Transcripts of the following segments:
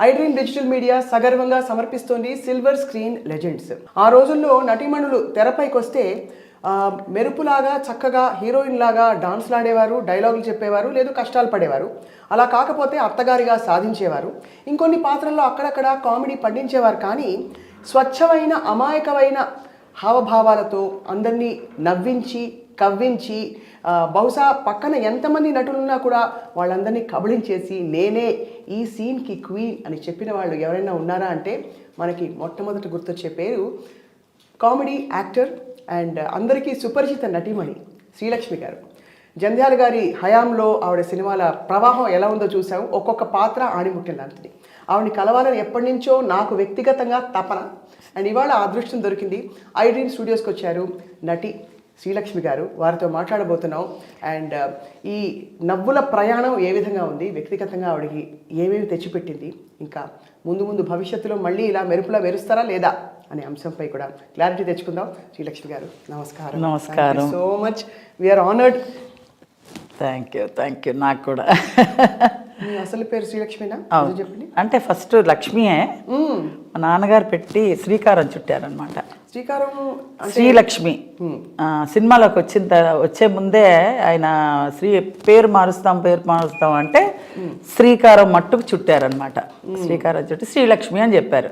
IDream digital media సగర్వంగా సమర్పిస్తోంది silver screen legends. ఆ రోజుల్లో నటీమణులు తెరపైకి వస్తే మెరుపులాగా చక్కగా హీరోయిన్ లాగా డాన్స్లు ఆడేవారు, డైలాగులు చెప్పేవారు, లేదు కష్టాలు పడేవారు. అలా కాకపోతే అత్తగారిగా సాధించేవారు. ఇంకొన్ని పాత్రల్లో అక్కడక్కడ కామెడీ పండించేవారు. కానీ స్వచ్ఛమైన అమాయకమైన హావభావాలతో అందరినీ నవ్వించి కవ్వించి బహుశా పక్కన ఎంతమంది నటులున్నా కూడా వాళ్ళందరినీ కబళించేసి నేనే ఈ సీన్కి క్వీన్ అని చెప్పిన వాళ్ళు ఎవరైనా ఉన్నారా అంటే మనకి మొట్టమొదటి గుర్తొచ్చే పేరు కామెడీ యాక్టర్ అండ్ అందరికీ సుపరిచిత నటీమణి శ్రీలక్ష్మి గారు. జంధ్యాల గారి హయాంలో ఆవిడ సినిమాల ప్రవాహం ఎలా ఉందో చూసాము. ఒక్కొక్క పాత్ర ఆణిముట్టిన లాంటిది. ఆవిడని కలవాలని ఎప్పటి నుంచో నాకు వ్యక్తిగతంగా తపన. అండ్ ఇవాళ అదృష్టం దొరికింది. ఐడ్రీమ్ స్టూడియోస్కి వచ్చారు నటి శ్రీలక్ష్మి గారు. వారితో మాట్లాడబోతున్నాం. అండ్ ఈ నవ్వుల ప్రయాణం ఏ విధంగా ఉంది, వ్యక్తిగతంగా ఆవిడకి ఏమేమి తెచ్చిపెట్టింది, ఇంకా ముందు ముందు భవిష్యత్తులో మళ్ళీ ఇలా మెరుపులా మెరుస్తారా లేదా అనే అంశంపై కూడా క్లారిటీ తెచ్చుకుందాం. శ్రీలక్ష్మి గారు నమస్కారం. నమస్కారం. So much we're honoured. Thank you. నాకు కూడా. మీ అసలు పేరు శ్రీలక్ష్మినా? చెప్పండి. అంటే ఫస్ట్ లక్ష్మియే. మా నాన్నగారు పెట్టి శ్రీకారం చుట్టారనమాట. శ్రీకారం శ్రీలక్ష్మి సినిమాలోకి వచ్చే ముందే ఆయన పేరు మారుస్తాం అంటే శ్రీకారం మట్టుకు చుట్టారనమాట. శ్రీకారం చుట్టి శ్రీలక్ష్మి అని చెప్పారు.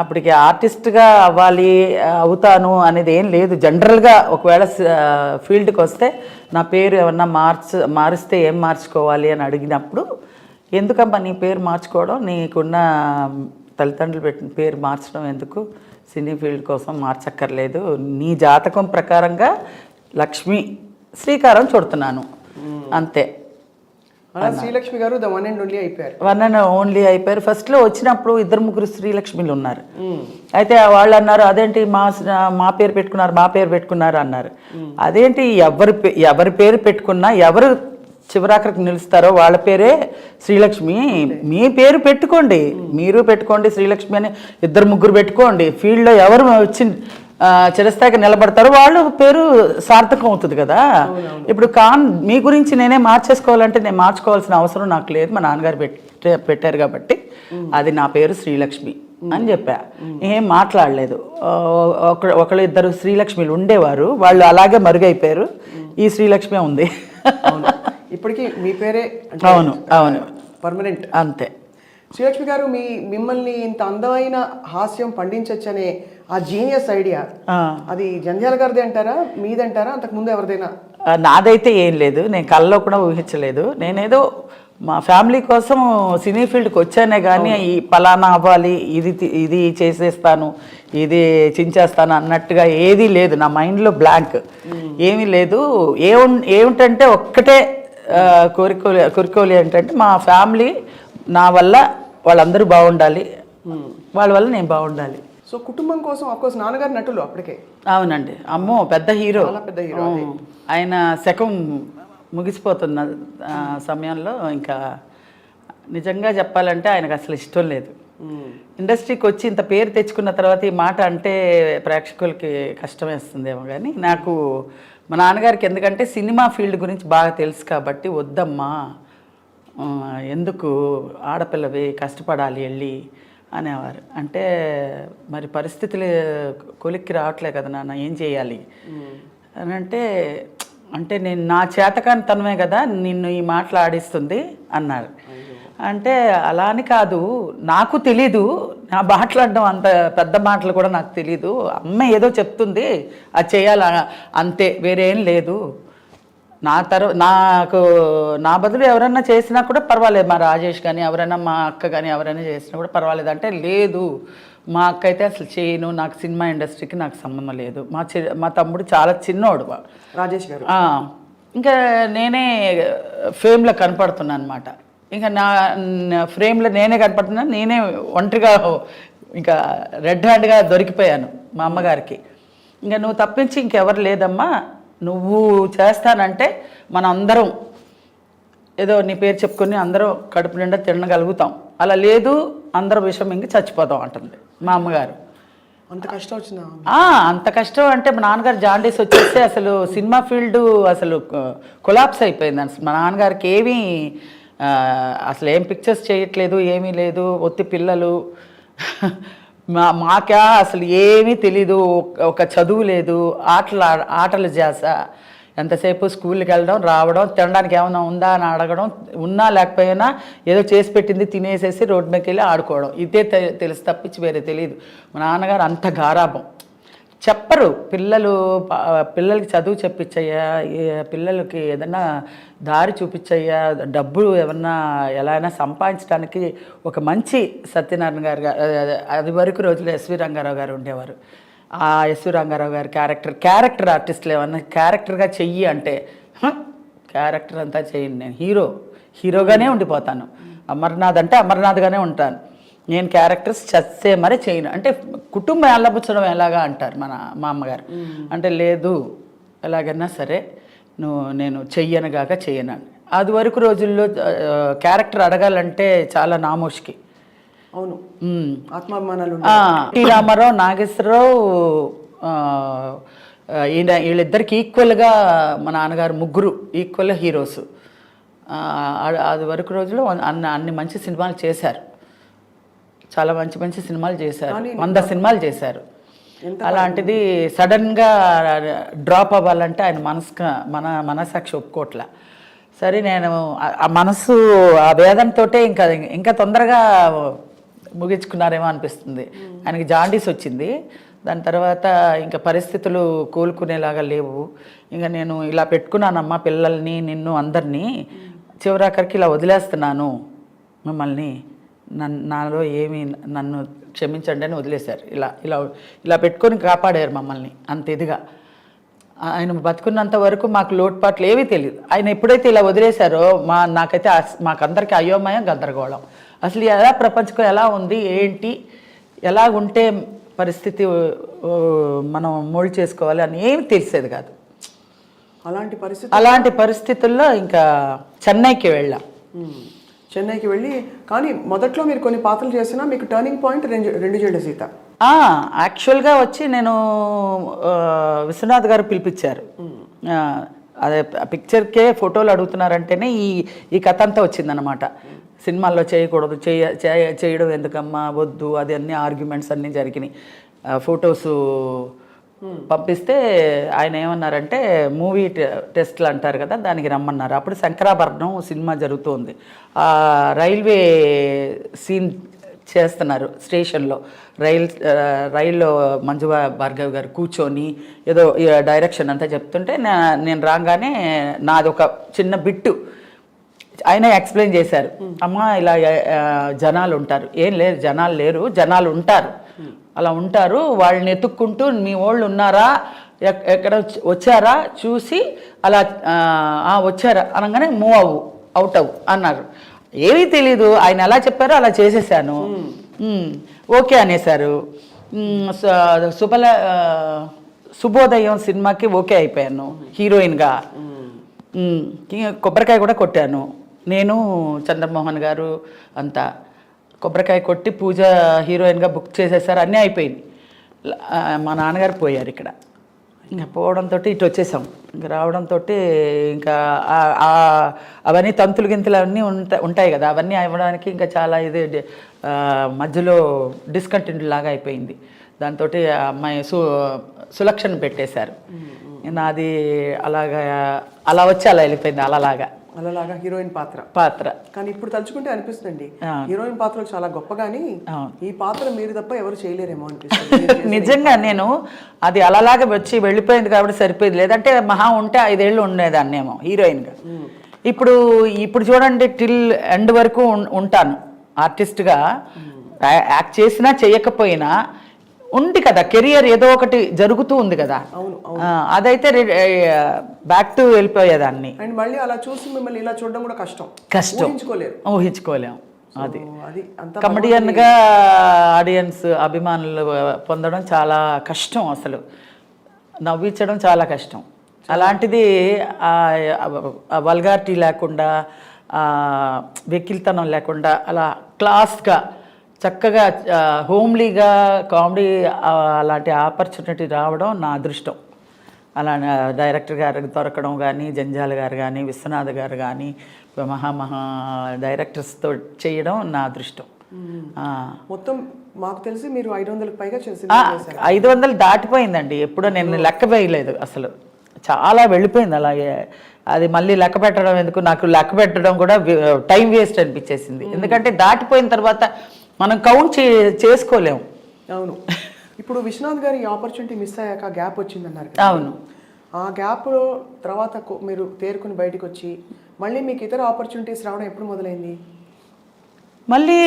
అప్పటికి ఆర్టిస్ట్గా అవుతాను అనేది ఏం లేదు. జనరల్గా ఒకవేళ ఫీల్డ్కి వస్తే నా పేరు ఏమన్నా మారిస్తే ఏం మార్చుకోవాలి అని అడిగినప్పుడు, ఎందుకమ్మా నీ పేరు మార్చుకోవడం, నీకున్న తల్లిదండ్రులు పెట్టిన పేరు మార్చడం ఎందుకు, సినీ ఫీల్డ్ కోసం మార్చక్కర్లేదు, నీ జాతకం ప్రకారంగా లక్ష్మి శ్రీకారం చుడుతున్నాను అంతే. శ్రీలక్ష్మి గారు ద వన్ అండ్ ఓన్లీ అయిపోయారు. ఫస్ట్లో వచ్చినప్పుడు 2-3 శ్రీలక్ష్మిలు ఉన్నారు. అయితే వాళ్ళు అన్నారు, అదేంటి మా పేరు పెట్టుకున్నారు అన్నారు. అదేంటి ఎవరి పేరు పెట్టుకున్నా ఎవరు చివరాఖరికి నిలుస్తారో వాళ్ళ పేరే శ్రీలక్ష్మి. మీ పేరు పెట్టుకోండి, మీరు పెట్టుకోండి శ్రీలక్ష్మి అని 2-3 పెట్టుకోండి. ఫీల్డ్లో ఎవరు వచ్చి చిరస్థాయికి నిలబడతారు వాళ్ళు పేరు సార్థకం అవుతుంది కదా. ఇప్పుడు మీ గురించి నేనే మార్చేసుకోవాలంటే నేను మార్చుకోవాల్సిన అవసరం నాకు లేదు. మా నాన్నగారు పెట్టారు కాబట్టి అది నా పేరు శ్రీలక్ష్మి అని చెప్పా. ఏం మాట్లాడలేదు. ఒకళ్ళు 2 శ్రీలక్ష్మిలు ఉండేవారు, వాళ్ళు అలాగే మరుగైపోయారు. ఈ శ్రీలక్ష్మి ఉంది. ఇప్పటికీ మీ పేరే? అవును పర్మనెంట్ అంతే. శ్రీలక్ష్మి గారు మిమ్మల్ని ఇంత అందమైన హాస్యం పండించచ్చనే ఆ జీనియస్ ఐడియా అది జంధ్యాల గారిది అంటారా, మీదంటారా, అంతకుముందు ఎవరిదైనా? నాదైతే ఏం లేదు, నేను కళ్ళలో కూడా ఊహించలేదు. నేనేదో మా ఫ్యామిలీ కోసం సినీ ఫీల్డ్కి వచ్చానే కానీ ఈ పలానా అవ్వాలి, ఇది చేసేస్తాను, ఇది చించేస్తాను అన్నట్టుగా ఏదీ లేదు. నా బ్లాంక్ ఏమీ లేదు. ఏమిటంటే ఒక్కటే కోరికోలి ఏంటంటే మా ఫ్యామిలీ నా వల్ల వాళ్ళందరూ బాగుండాలి, వాళ్ళ వల్ల నేను బాగుండాలి. సో కుటుంబం కోసం అఫ్కోర్స్ నాన్నగారు నటులు అప్పటికే. అవునండి. అమ్మో పెద్ద హీరో. ఆయన శకం ముగిసిపోతున్న సమయంలో ఇంకా నిజంగా చెప్పాలంటే ఆయనకు అసలు ఇష్టం లేదు. ఇండస్ట్రీకి వచ్చి ఇంత పేరు తెచ్చుకున్న తర్వాత ఈ మాట అంటే ప్రేక్షకులకి కష్టం వేస్తుందేమో కానీ నాకు మా నాన్నగారికి ఎందుకంటే సినిమా ఫీల్డ్ గురించి బాగా తెలుసు కాబట్టి, వద్దమ్మా ఎందుకు ఆడపిల్లవి కష్టపడాలి వెళ్ళి అనేవారు. అంటే మరి పరిస్థితులు కొలిక్కి రావట్లే కదా నాన్న, ఏం చేయాలి అని అంటే నేను నా చేతకానితనమే కదా నిన్ను ఈ మాటలు ఆడిస్తుంది అన్నారు. అంటే అలా అని కాదు, నాకు తెలీదు, నా మాట్లాడడం అంత పెద్ద మాటలు కూడా నాకు తెలీదు. అమ్మ ఏదో చెప్తుంది అది చేయాలి అంతే, వేరేం లేదు. నాకు నా బదులు ఎవరన్నా చేసినా కూడా పర్వాలేదు, మా రాజేష్ కానీ ఎవరైనా మా అక్క కానీ ఎవరైనా చేసినా కూడా పర్వాలేదు అంటే, లేదు మా అక్క అయితే అసలు చేయను, నాకు సినిమా ఇండస్ట్రీకి నాకు సంబంధం లేదు. మా తమ్ముడు చాలా చిన్నోడు రాజేష్ గారు. ఇంకా నేనే ఫేమ్లో కనపడుతున్నాను అనమాట. ఇంకా నా ఫ్రేమ్లో నేనే కనపడుతున్నాను, నేనే ఒంటరిగా ఇంకా రెడ్ హ్యాండ్గా దొరికిపోయాను మా అమ్మగారికి. ఇంకా నువ్వు తప్పించి ఇంకెవరు లేదమ్మా, నువ్వు చేస్తానంటే మన అందరం ఏదో నీ పేరు చెప్పుకొని అందరం కడుపు నిండా తినగలుగుతాం, అలా లేదు అందరూ విషయం ఇంక చచ్చిపోతాం అంటుంది మా అమ్మగారు. అంత కష్టం వచ్చిందా? అంత కష్టం అంటే మా నాన్నగారు జాండీస్ వచ్చేస్తే అసలు సినిమా ఫీల్డ్ అసలు కొలాప్స్ అయిపోయింది. అసలు మా నాన్నగారికి ఏమీ అసలు ఏం పిక్చర్స్ చేయట్లేదు, ఏమీ లేదు, ఒత్తి పిల్లలు. మాకా అసలు ఏమీ తెలీదు, ఒక చదువు లేదు, ఆటలు చేస. ఎంతసేపు స్కూల్కి వెళ్ళడం, రావడం, తినడానికి ఏమైనా ఉందా అని అడగడం, ఉన్నా లేకపోయినా ఏదో చేసి పెట్టింది తినేసేసి రోడ్డు మీదకి వెళ్ళి ఆడుకోవడం. ఇదే తెలుసు తప్పించి వేరే తెలియదు. మా నాన్నగారు అంత గారాబం. చెప్పరు పిల్లలకి చదువు చెప్పించయ్యా, పిల్లలకి ఏదన్నా దారి చూపించయ్యా, డబ్బు ఏమన్నా ఎలా అయినా సంపాదించడానికి. ఒక మంచి సత్యనారాయణ గారు, అది వరకు రోజులు ఎస్వి రంగారావు గారు ఉండేవారు. ఆ ఎస్వి రంగారావు గారి క్యారెక్టర్ ఆర్టిస్టులు ఏమన్నా క్యారెక్టర్గా చెయ్యి అంటే క్యారెక్టర్ అంతా చెయ్యండి, నేను హీరోగానే ఉండిపోతాను. అమర్నాథ్ అంటే అమర్నాథ్గానే ఉంటాను. నేను క్యారెక్టర్స్ చచ్చే మరీ చేయను. అంటే కుటుంబం ఎల్లబుచ్చడం ఎలాగా అంటారు మా అమ్మగారు. అంటే లేదు, ఎలాగైనా సరే నేను చెయ్యనుగాక చెయ్యను. అది వరకు రోజుల్లో క్యారెక్టర్ అడగాలంటే చాలా నామోష్కి. అవును, ఆత్మాభిమానాలు. టి రామారావు, నాగేశ్వరరావు, వీళ్ళిద్దరికి ఈక్వల్గా మా నాన్నగారు ముగ్గురు ఈక్వల్ హీరోస్. అది వరకు రోజుల్లో అన్ని మంచి సినిమాలు చేశారు, చాలా మంచి మంచి సినిమాలు చేశారు, 100 సినిమాలు చేశారు. అలాంటిది సడన్గా డ్రాప్ అవ్వాలంటే ఆయన మనసాక్షి ఒప్పుకోట్లా. సరే, నేను ఆ మనసు ఆ వేదంతో ఇంకా తొందరగా ముగించుకున్నారేమో అనిపిస్తుంది. ఆయనకి జాండీస్ వచ్చింది. దాని తర్వాత ఇంకా పరిస్థితులు కోలుకునేలాగా లేవు. ఇంకా నేను ఇలా పెట్టుకున్నానమ్మా పిల్లల్ని, నిన్ను, అందరినీ. చివరాఖరికి ఇలా వదిలేస్తున్నాను మిమ్మల్ని, నాలో ఏమి, నన్ను క్షమించండి అని వదిలేశారు. ఇలా పెట్టుకొని కాపాడారు మమ్మల్ని అంత ఇదిగా. ఆయన బతుకున్నంత వరకు మాకు లోటుపాట్లు ఏవీ తెలియదు. ఆయన ఎప్పుడైతే ఇలా వదిలేశారో నాకైతే మాకందరికీ అయోమయం, గందరగోళం. అసలు ఎలా ప్రపంచం ఎలా ఉంది, ఏంటి, ఎలా ఉంటే పరిస్థితి మనం మోల్డ్ చేసుకోవాలి అని ఏమి తెలిసేది కాదు. అలాంటి పరిస్థితుల్లో ఇంకా చెన్నైకి వెళ్ళాం. చెన్నైకి వెళ్ళి, కానీ మొదట్లో మీరు కొన్ని పాత్రలు చేసినా మీకు టర్నింగ్ పాయింట్ రెండు జెండా సీత. యాక్చువల్గా వచ్చి నేను విశ్వనాథ్ గారు పిలిపించారు. అదే పిక్చర్కే ఫోటోలు అడుగుతున్నారంటేనే ఈ కథ అంతా వచ్చిందనమాట. సినిమాల్లో చేయకూడదు, చేయడం ఎందుకమ్మా, వద్దు, అది అన్ని ఆర్గ్యుమెంట్స్ అన్నీ జరిగినాయి. ఫొటోసు పంపిస్తే ఆయన ఏమన్నారంటే మూవీ టెస్ట్లు అంటారు కదా, దానికి రమ్మన్నారు. అప్పుడు శంకరాభరణం సినిమా జరుగుతుంది. రైల్వే సీన్ చేస్తున్నారు స్టేషన్లో. రైల్లో మంజు భార్గవ్ గారు కూర్చొని ఏదో డైరెక్షన్ అంతా చెప్తుంటే నేను రాగానే నాది ఒక చిన్న బిట్టు ఆయన ఎక్స్ప్లెయిన్ చేశారు. అమ్మ, ఇలా జనాలు ఉంటారు, ఏం లేదు జనాలు లేరు, జనాలు ఉంటారు, అలా ఉంటారు, వాళ్ళని ఎత్తుక్కుంటూ మీ వాళ్ళు ఉన్నారా, ఎక్కడ వచ్చారా చూసి అలా వచ్చారా అనగానే అవుట్ అవ్వు అన్నారు. ఏమీ తెలీదు, ఆయన ఎలా చెప్పారో అలా చేసేసాను. ఓకే అనేసారు. శుభోదయం సినిమాకి ఓకే అయిపోయాను హీరోయిన్గా. కొబ్బరికాయ కూడా కొట్టాను నేను, చంద్రమోహన్ గారు అంతా. కొబ్బరికాయ కొట్టి పూజ హీరోయిన్గా బుక్ చేసేసారు, అన్నీ అయిపోయింది. మా నాన్నగారు పోయారు ఇక్కడ. ఇంకా పోవడంతో ఇటు వచ్చేసాం. ఇంకా రావడంతో ఇంకా అవన్నీ తంతులు గింతులు అవన్నీ ఉంటాయి కదా, అవన్నీ అవ్వడానికి ఇంకా చాలా ఇది మధ్యలో డిస్కంటిన్యూ లాగా అయిపోయింది. దాంతో అమ్మాయి సులక్షణ పెట్టేశారు. నాది అలా వచ్చి అలా వెళ్ళిపోయింది. అలాగా హీరోయిన్ పాత్ర. కానీ ఇప్పుడు తలుచుకుంటే అనిపిస్తుంది హీరోయిన్ పాత్రలు చాలా గొప్పగాని ఈ పాత్ర మీరు తప్ప ఎవరు చేయలేరేమో అనిపిస్తుంది. నిజంగా నేను అది అలాగే వచ్చి వెళ్ళిపోయింది కాబట్టి సరిపోయింది. లేదంటే మహా ఉంటే 5 ఏళ్ళు ఉండేదాన్నేమో హీరోయిన్గా. ఇప్పుడు చూడండి, టిల్ ఎండ్ వరకు ఉంటాను ఆర్టిస్ట్గా. యాక్ట్ చేసినా చేయకపోయినా ఉంది కదా, కెరియర్ ఏదో ఒకటి జరుగుతూ ఉంది కదా. అదైతే బ్యాక్ టు వెళ్ళిపోయేదాన్ని. అండ్ మళ్ళీ అలా చూసి మిమ్మల్ని ఇలా చూడడం కూడా కష్టం, ఊహించుకోలేము. అది కమెడియన్గా ఆడియన్స్ అభిమానులు పొందడం చాలా కష్టం, అసలు నవ్వించడం చాలా కష్టం. అలాంటిది వల్గారిటీ లేకుండా, వెకిల్తనం లేకుండా అలా క్లాస్గా చక్కగా హోమ్లీగా కామెడీ అలాంటి ఆపర్చునిటీ రావడం నా అదృష్టం. అలా డైరెక్టర్ గారికి దొరకడం కానీ, జంజాల గారు కానీ, విశ్వనాథ్ గారు కానీ, మహా డైరెక్టర్స్తో చేయడం నా అదృష్టం. మొత్తం మాకు తెలిసి మీరు 500కి పైగా 500 దాటిపోయిందండి. ఎప్పుడో నేను లెక్క వేయలేదు అసలు, చాలా వెళ్ళిపోయింది అలాగే. అది మళ్ళీ లెక్క పెట్టడం ఎందుకు, నాకు లెక్క పెట్టడం కూడా టైం వేస్ట్ అనిపించేసింది. ఎందుకంటే దాటిపోయిన తర్వాత మనం కౌంట్ చేసుకోలేము. అవును. ఇప్పుడు విశ్వనాథ్ గారి ఆపర్చునిటీ మిస్ అయ్యాక గ్యాప్ వచ్చిందన్నారు. అవును. ఆ గ్యాప్లో తర్వాత మీరు తేరుకుని బయటకు వచ్చి మళ్ళీ మీకు ఇతర ఆపర్చునిటీస్ రావడం ఎప్పుడు మొదలైంది? మళ్ళీ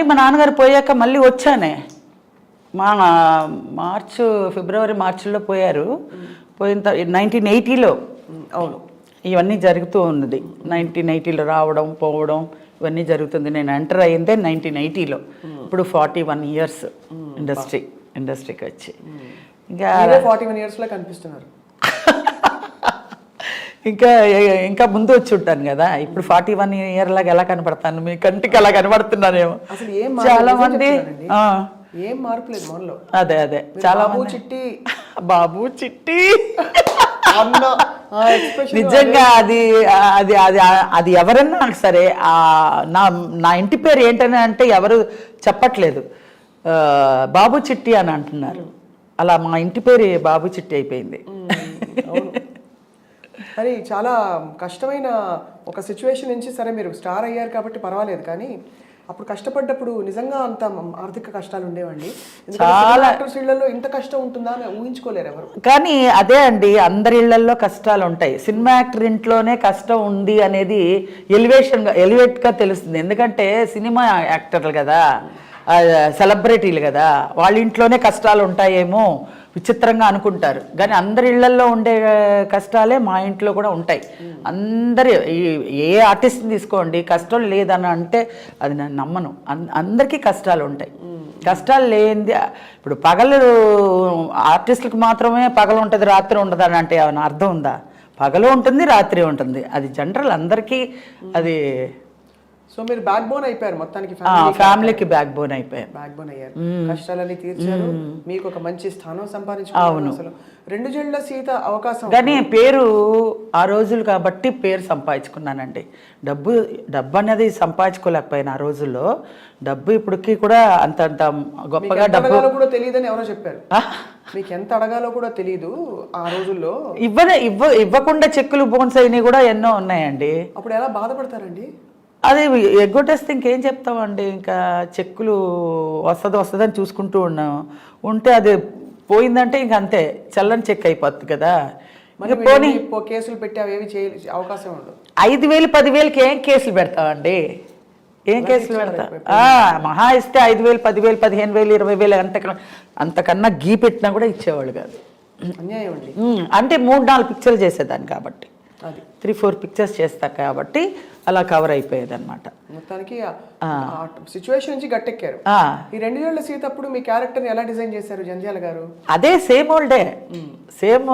మా నాన్నగారు పోయాక మళ్ళీ వచ్చానే. ఫిబ్రవరి మార్చిలో పోయారు. పోయిన 1980లో. అవును. ఇవన్నీ జరుగుతూ ఉన్నది. 1980లో రావడం పోవడం ఇవన్నీ జరుగుతుంది. నేను ఎంటర్ అయ్యిందే 1980లో. ఇప్పుడు 41 ఇయర్స్ ఇండస్ట్రీకి వచ్చి. ఇంకా 41 ఇయర్స్లో కనిపిస్తున్నారు. ఇంకా ముందు వచ్చి ఉంటాను కదా. ఇప్పుడు 41 ఇయర్ లాగా ఎలా కనపడతాను? మీ కంటికి అలా కనబడుతున్నానేమో. చాలా మంది ఏం మార్పు లేదు మనలో. అదే చాలా బాబు చిట్టి నిజంగా అది ఎవరన్నా సరే నా ఇంటి పేరు ఏంటని అంటే ఎవరు చెప్పట్లేదు, బాబు చిట్టి అని అంటున్నారు. అలా మా ఇంటి పేరు బాబు చిట్టి అయిపోయింది. మరి చాలా కష్టమైన ఒక సిచ్యువేషన్ నుంచి సరే మీరు స్టార్ అయ్యారు కాబట్టి పర్వాలేదు, కానీ అప్పుడు కష్టపడ్డప్పుడు నిజంగా అంత ఆర్థిక కష్టాలు ఉండేవండి. చాలా ఇళ్లలో ఇంత కష్టం ఉంటుందా అని ఊహించుకోలేరు ఎవరు. కానీ అదే అండి, అందరి ఇళ్లలో కష్టాలు ఉంటాయి. సినిమా యాక్టర్ ఇంట్లోనే కష్టం ఉంది అనేది ఎలివేట్గా తెలుస్తుంది. ఎందుకంటే సినిమా యాక్టర్లు కదా, సెలబ్రిటీలు కదా, వాళ్ళ ఇంట్లోనే కష్టాలు ఉంటాయేమో విచిత్రంగా అనుకుంటారు. కానీ అందరి ఇళ్లల్లో ఉండే కష్టాలే మా ఇంట్లో కూడా ఉంటాయి. ఏ ఆర్టిస్ట్ని తీసుకోండి, కష్టం లేదని అంటే అది నేను నమ్మను. అందరికీ కష్టాలు ఉంటాయి. కష్టాలు లేనిది ఇప్పుడు పగలు ఆర్టిస్టులకు మాత్రమే పగలు ఉంటుంది రాత్రి ఉండదు అని అంటే ఏమైనా అర్థం ఉందా? పగలు ఉంటుంది రాత్రి ఉంటుంది, అది జనరల్ అందరికీ. అది సో మీరు బ్యాక్ బోన్ అయిపోయారు మొత్తానికి, ఫ్యామిలీకి బ్యాక్ బోన్ అయిపోయారు. బ్యాక్ బోన్ అయ్యారు, కష్టాలన్నీ తీర్చారు, మీకు ఒక మంచి స్థానం సంపాదించుకున్నారు. అసలు 2 జళ్ల సీత అవకాశం. కానీ పేరు ఆ రోజులు కాబట్టి పేరు సంపాదించుకున్నానండి. డబ్బు అనేది సంపాదించుకోలేకపోయినా ఆ రోజుల్లో. డబ్బు ఇప్పటికి కూడా అంత గొప్పగా డబ్బు కూడా తెలియదని ఎవరో చెప్పారు. మీకు ఎంత అడగాలో కూడా తెలియదు ఆ రోజుల్లో. ఇవ్వకుండా చెక్కులు బోన్స్ అయినవి కూడా ఎన్నో ఉన్నాయండి. అప్పుడు ఎలా బాధపడతారండి? అది ఎగ్గొట్టేస్తే ఇంకేం చెప్తామండి. ఇంకా చెక్కులు వస్తుందని చూసుకుంటూ ఉంటే అది పోయిందంటే ఇంక అంతే, చల్లని చెక్ అయిపోతుంది కదా. పోనీ కేసులు పెట్టి అవి చేయాలి అవకాశం ఉండదు. 5,000 10,000కి ఏం కేసులు పెడతామండి? ఏం కేసులు పెడతా? మహా ఇస్తే 5,000 10,000 15,000 20,000 అంతకన్నా గీ పెట్టినా కూడా ఇచ్చేవాళ్ళు కాదు. అన్యాయం అండి. అంటే 3-4 పిక్చర్లు చేసేదాన్ని కాబట్టి, 3-4 పిక్చర్స్ చేస్తారు కాబట్టి అలా కవర్ అయిపోయేది అనమాట. మొత్తానికి సిచ్యువేషన్ నుంచి గట్టెక్కారు. ఈ 2 జళ్ల సీత అప్పుడు మీ క్యారెక్టర్ని ఎలా డిజైన్ చేశారు జంధ్యాల గారు? అదే సేమ్ ఓల్డే, సేమ్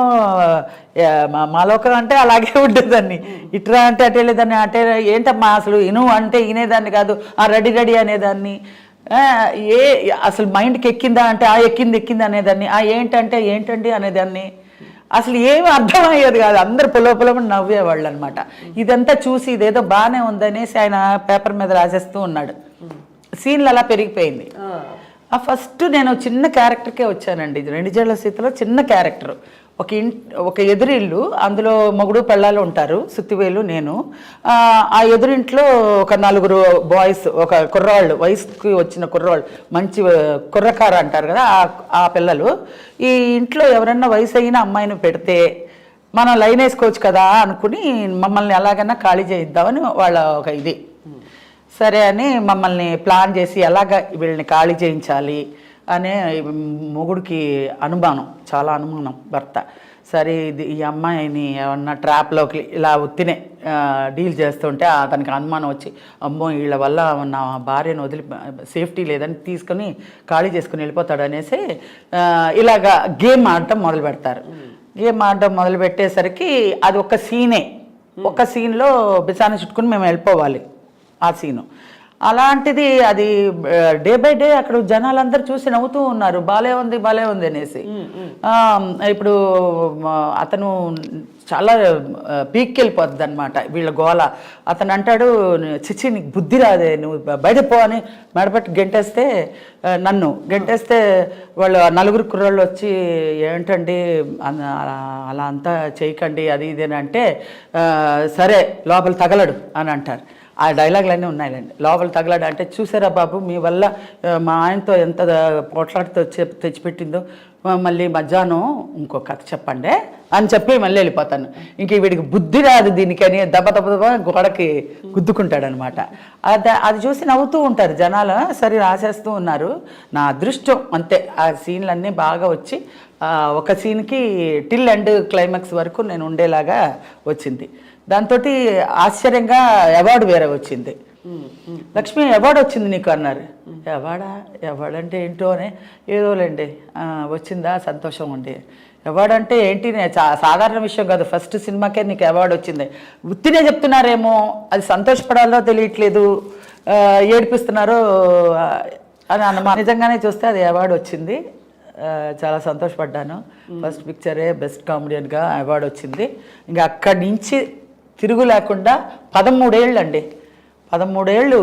మా లోకం అంటే అలాగే ఉండేదాన్ని. ఇట్రా అంటే అటే లేదాన్ని, అటే ఏంటమ్మా అసలు ఇను అంటే వినేదాన్ని కాదు, రెడీ అనేదాన్ని. అసలు మైండ్కి ఎక్కిందా అంటే ఎక్కింది అనేదాన్ని. ఏంటంటే ఏంటండి అనేదాన్ని. అసలు ఏమి అర్థమయ్యేది కాదు. అందరు పొలమని నవ్వేవాళ్ళు అనమాట. ఇదంతా చూసి ఇదేదో బాగానే ఉందనేసి ఆయన పేపర్ మీద రాసేస్తూ ఉన్నాడు. సీన్లు అలా పెరిగిపోయింది. ఫస్ట్ నేను చిన్న క్యారెక్టర్కే వచ్చానండి. 2 జళ్ల సీతలో చిన్న క్యారెక్టర్. ఒక ఎదురిల్లు, అందులో మొగుడు పెళ్ళాలు ఉంటారు, సుత్తివేలు నేను. ఆ ఎదురింట్లో ఒక 4 బాయ్స్, ఒక కుర్రాళ్ళు, వయసుకి వచ్చిన కుర్రాళ్ళు, మంచి కుర్రకారు అంటారు కదా ఆ పిల్లలు. ఈ ఇంట్లో ఎవరన్నా వయసు అయిన అమ్మాయిని పెడితే మనం లైన్ వేసుకోవచ్చు కదా అనుకుని మమ్మల్ని ఎలాగైనా ఖాళీ చేయిద్దామని వాళ్ళ ఒక ఇది. సరే అని మమ్మల్ని ప్లాన్ చేసి ఎలాగ వీళ్ళని ఖాళీ చేయించాలి అనే మొగుడికి అనుమానం, చాలా అనుమానం భర్త. సరే ఈ అమ్మాయిని ఏమన్నా ట్రాప్లోకి ఇలా ఉత్తినే డీల్ చేస్తుంటే అతనికి అనుమానం వచ్చి, అమ్మో వీళ్ళ వల్ల నా భార్యను వదిలి సేఫ్టీ లేదని తీసుకొని ఖాళీ చేసుకుని వెళ్ళిపోతాడు అనేసి ఇలాగా గేమ్ ఆడటం మొదలు పెడతారు. గేమ్ ఆడటం మొదలు పెట్టేసరికి అది ఒక సీనే. ఒక సీన్లో బిసాన్ని చుట్టుకుని మేము వెళ్ళిపోవాలి. ఆ సీను అలాంటిది అది డే బై డే అక్కడ జనాలందరూ చూసి నవ్వుతూ ఉన్నారు, బాలే ఉంది అనేసి. ఇప్పుడు అతను చాలా పీక్కి వెళ్ళిపోద్ది అనమాట వీళ్ళ గోల. అతను అంటాడు, చిచ్చి నీకు బుద్ధి రాదే, నువ్వు బయట పో అని మెడపట్టి గెంటేస్తే, నన్ను గెంటేస్తే వాళ్ళు 4 కుర్రాళ్ళు వచ్చి ఏంటండి అలా అంతా చేయకండి అది ఇది అని అంటే, సరే లోపల తగలడు అని అంటారు. ఆ డైలాగులన్నీ ఉన్నాయండి. లోపల తగలడు అంటే, చూసారా బాబు మీ వల్ల మా ఆయనతో ఎంత పోట్లాడితో తెచ్చిపెట్టిందో, మళ్ళీ మధ్యాహ్నం ఇంకో కథ చెప్పండి అని చెప్పి మళ్ళీ వెళ్ళిపోతాను. ఇంక వీడికి బుద్ధి రాదు దీనికని దెబ్బ గోడకి గుద్దుకుంటాడనమాట. అది చూసి నవ్వుతూ ఉంటారు జనాలు. సరే రాసేస్తూ ఉన్నారు. నా అదృష్టం అంతే, ఆ సీన్లన్నీ బాగా వచ్చి ఒక సీన్కి టిల్ ఎండ్ క్లైమాక్స్ వరకు నేను ఉండేలాగా వచ్చింది. దాంతో ఆశ్చర్యంగా అవార్డు వేరే వచ్చింది. లక్ష్మి అవార్డు వచ్చింది నీకు అన్నారు. అవార్డు అంటే ఏంటో అని, ఏదోలేండి వచ్చిందా సంతోషం ఉండి. అవార్డు అంటే ఏంటి, సాధారణ విషయం కాదు, ఫస్ట్ సినిమాకే నీకు అవార్డు వచ్చింది. ఉత్తినే చెప్తున్నారేమో, అది సంతోషపడాలో తెలియట్లేదు, ఏడిపిస్తున్నారో అని అన్నమాట. నిజంగానే చూస్తే అది అవార్డు వచ్చింది. చాలా సంతోషపడ్డాను. ఫస్ట్ పిక్చరే బెస్ట్ కామెడియన్గా అవార్డు వచ్చింది. ఇంకా అక్కడి నుంచి తిరుగు లేకుండా 13 ఏళ్ళు అండి, 13 ఏళ్ళు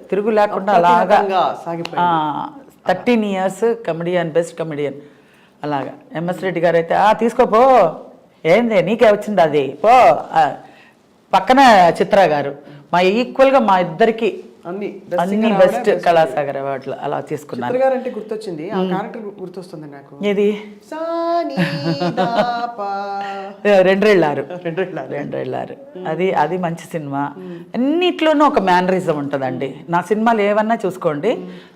తిరుగు లేకుండా అలాగా 13 ఇయర్స్ కమెడియన్, బెస్ట్ కమెడియన్ అలాగా. ఎంఎస్ రెడ్డి గారు అయితే తీసుకోపో, ఏంది నీకే వచ్చింది అది పో. పక్కన చిత్ర గారు మా ఈక్వల్గా మా ఇద్దరికి అన్ని బెస్ట్ కళాసాగర్ అవార్డులు అలా తీసుకున్నారు. అంటే గుర్తొచ్చింది, ఆ క్యారెక్టర్ గుర్తొస్తుంది నాకు. ఏది? 2 అది మంచి సినిమా. అన్నిట్లోనూ ఒక మేనరిజం ఉంటుందండి. నా సినిమాలు ఏమన్నా చూసుకోండి,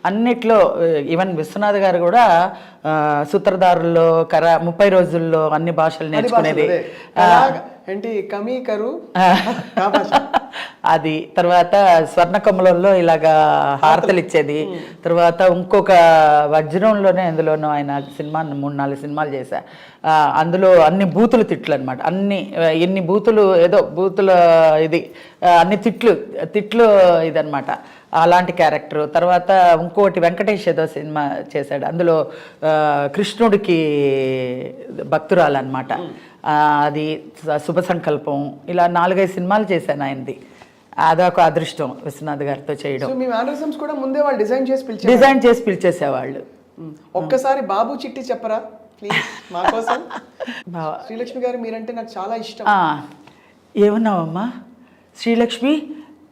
అన్నిట్లో ఈవెన్ విశ్వనాథ్ గారు కూడా సూత్రధారుల్లో 30 రోజుల్లో అన్ని భాషలు నేర్చుకునేది. ఏంటి కమీకరు అది. తర్వాత స్వర్ణకమలంలో ఇలాగా హారతలు ఇచ్చేది. తర్వాత ఇంకొక వజ్రంలోనే అందులోనూ ఆయన సినిమా 3-4 సినిమాలు చేశా. అందులో అన్ని బూతులు తిట్లు అనమాట. ఎన్ని బూతులు, ఏదో బూతుల ఇది అన్ని తిట్లు ఇదనమాట, అలాంటి క్యారెక్టరు. తర్వాత ఇంకోటి వెంకటేష్ ఏదో సినిమా చేశాడు, అందులో కృష్ణుడికి భక్తురాలు అనమాట. అది శుభ సంకల్పం. ఇలా 4-5 సినిమాలు చేశాను ఆయనది. అదొక అదృష్టం విశ్వనాథ్ గారితో చేయడం. మీ మేనరిజమ్స్ కూడా ముందే వాళ్ళు డిజైన్ చేసి పిలిచేసేవాళ్ళు. ఒక్కసారి బాబు చిట్టి చెప్పరా ప్లీజ్ మా కోసం. శ్రీలక్ష్మి గారు మీరంటే నాకు చాలా ఇష్టం. ఏమన్నావమ్మా? శ్రీలక్ష్మి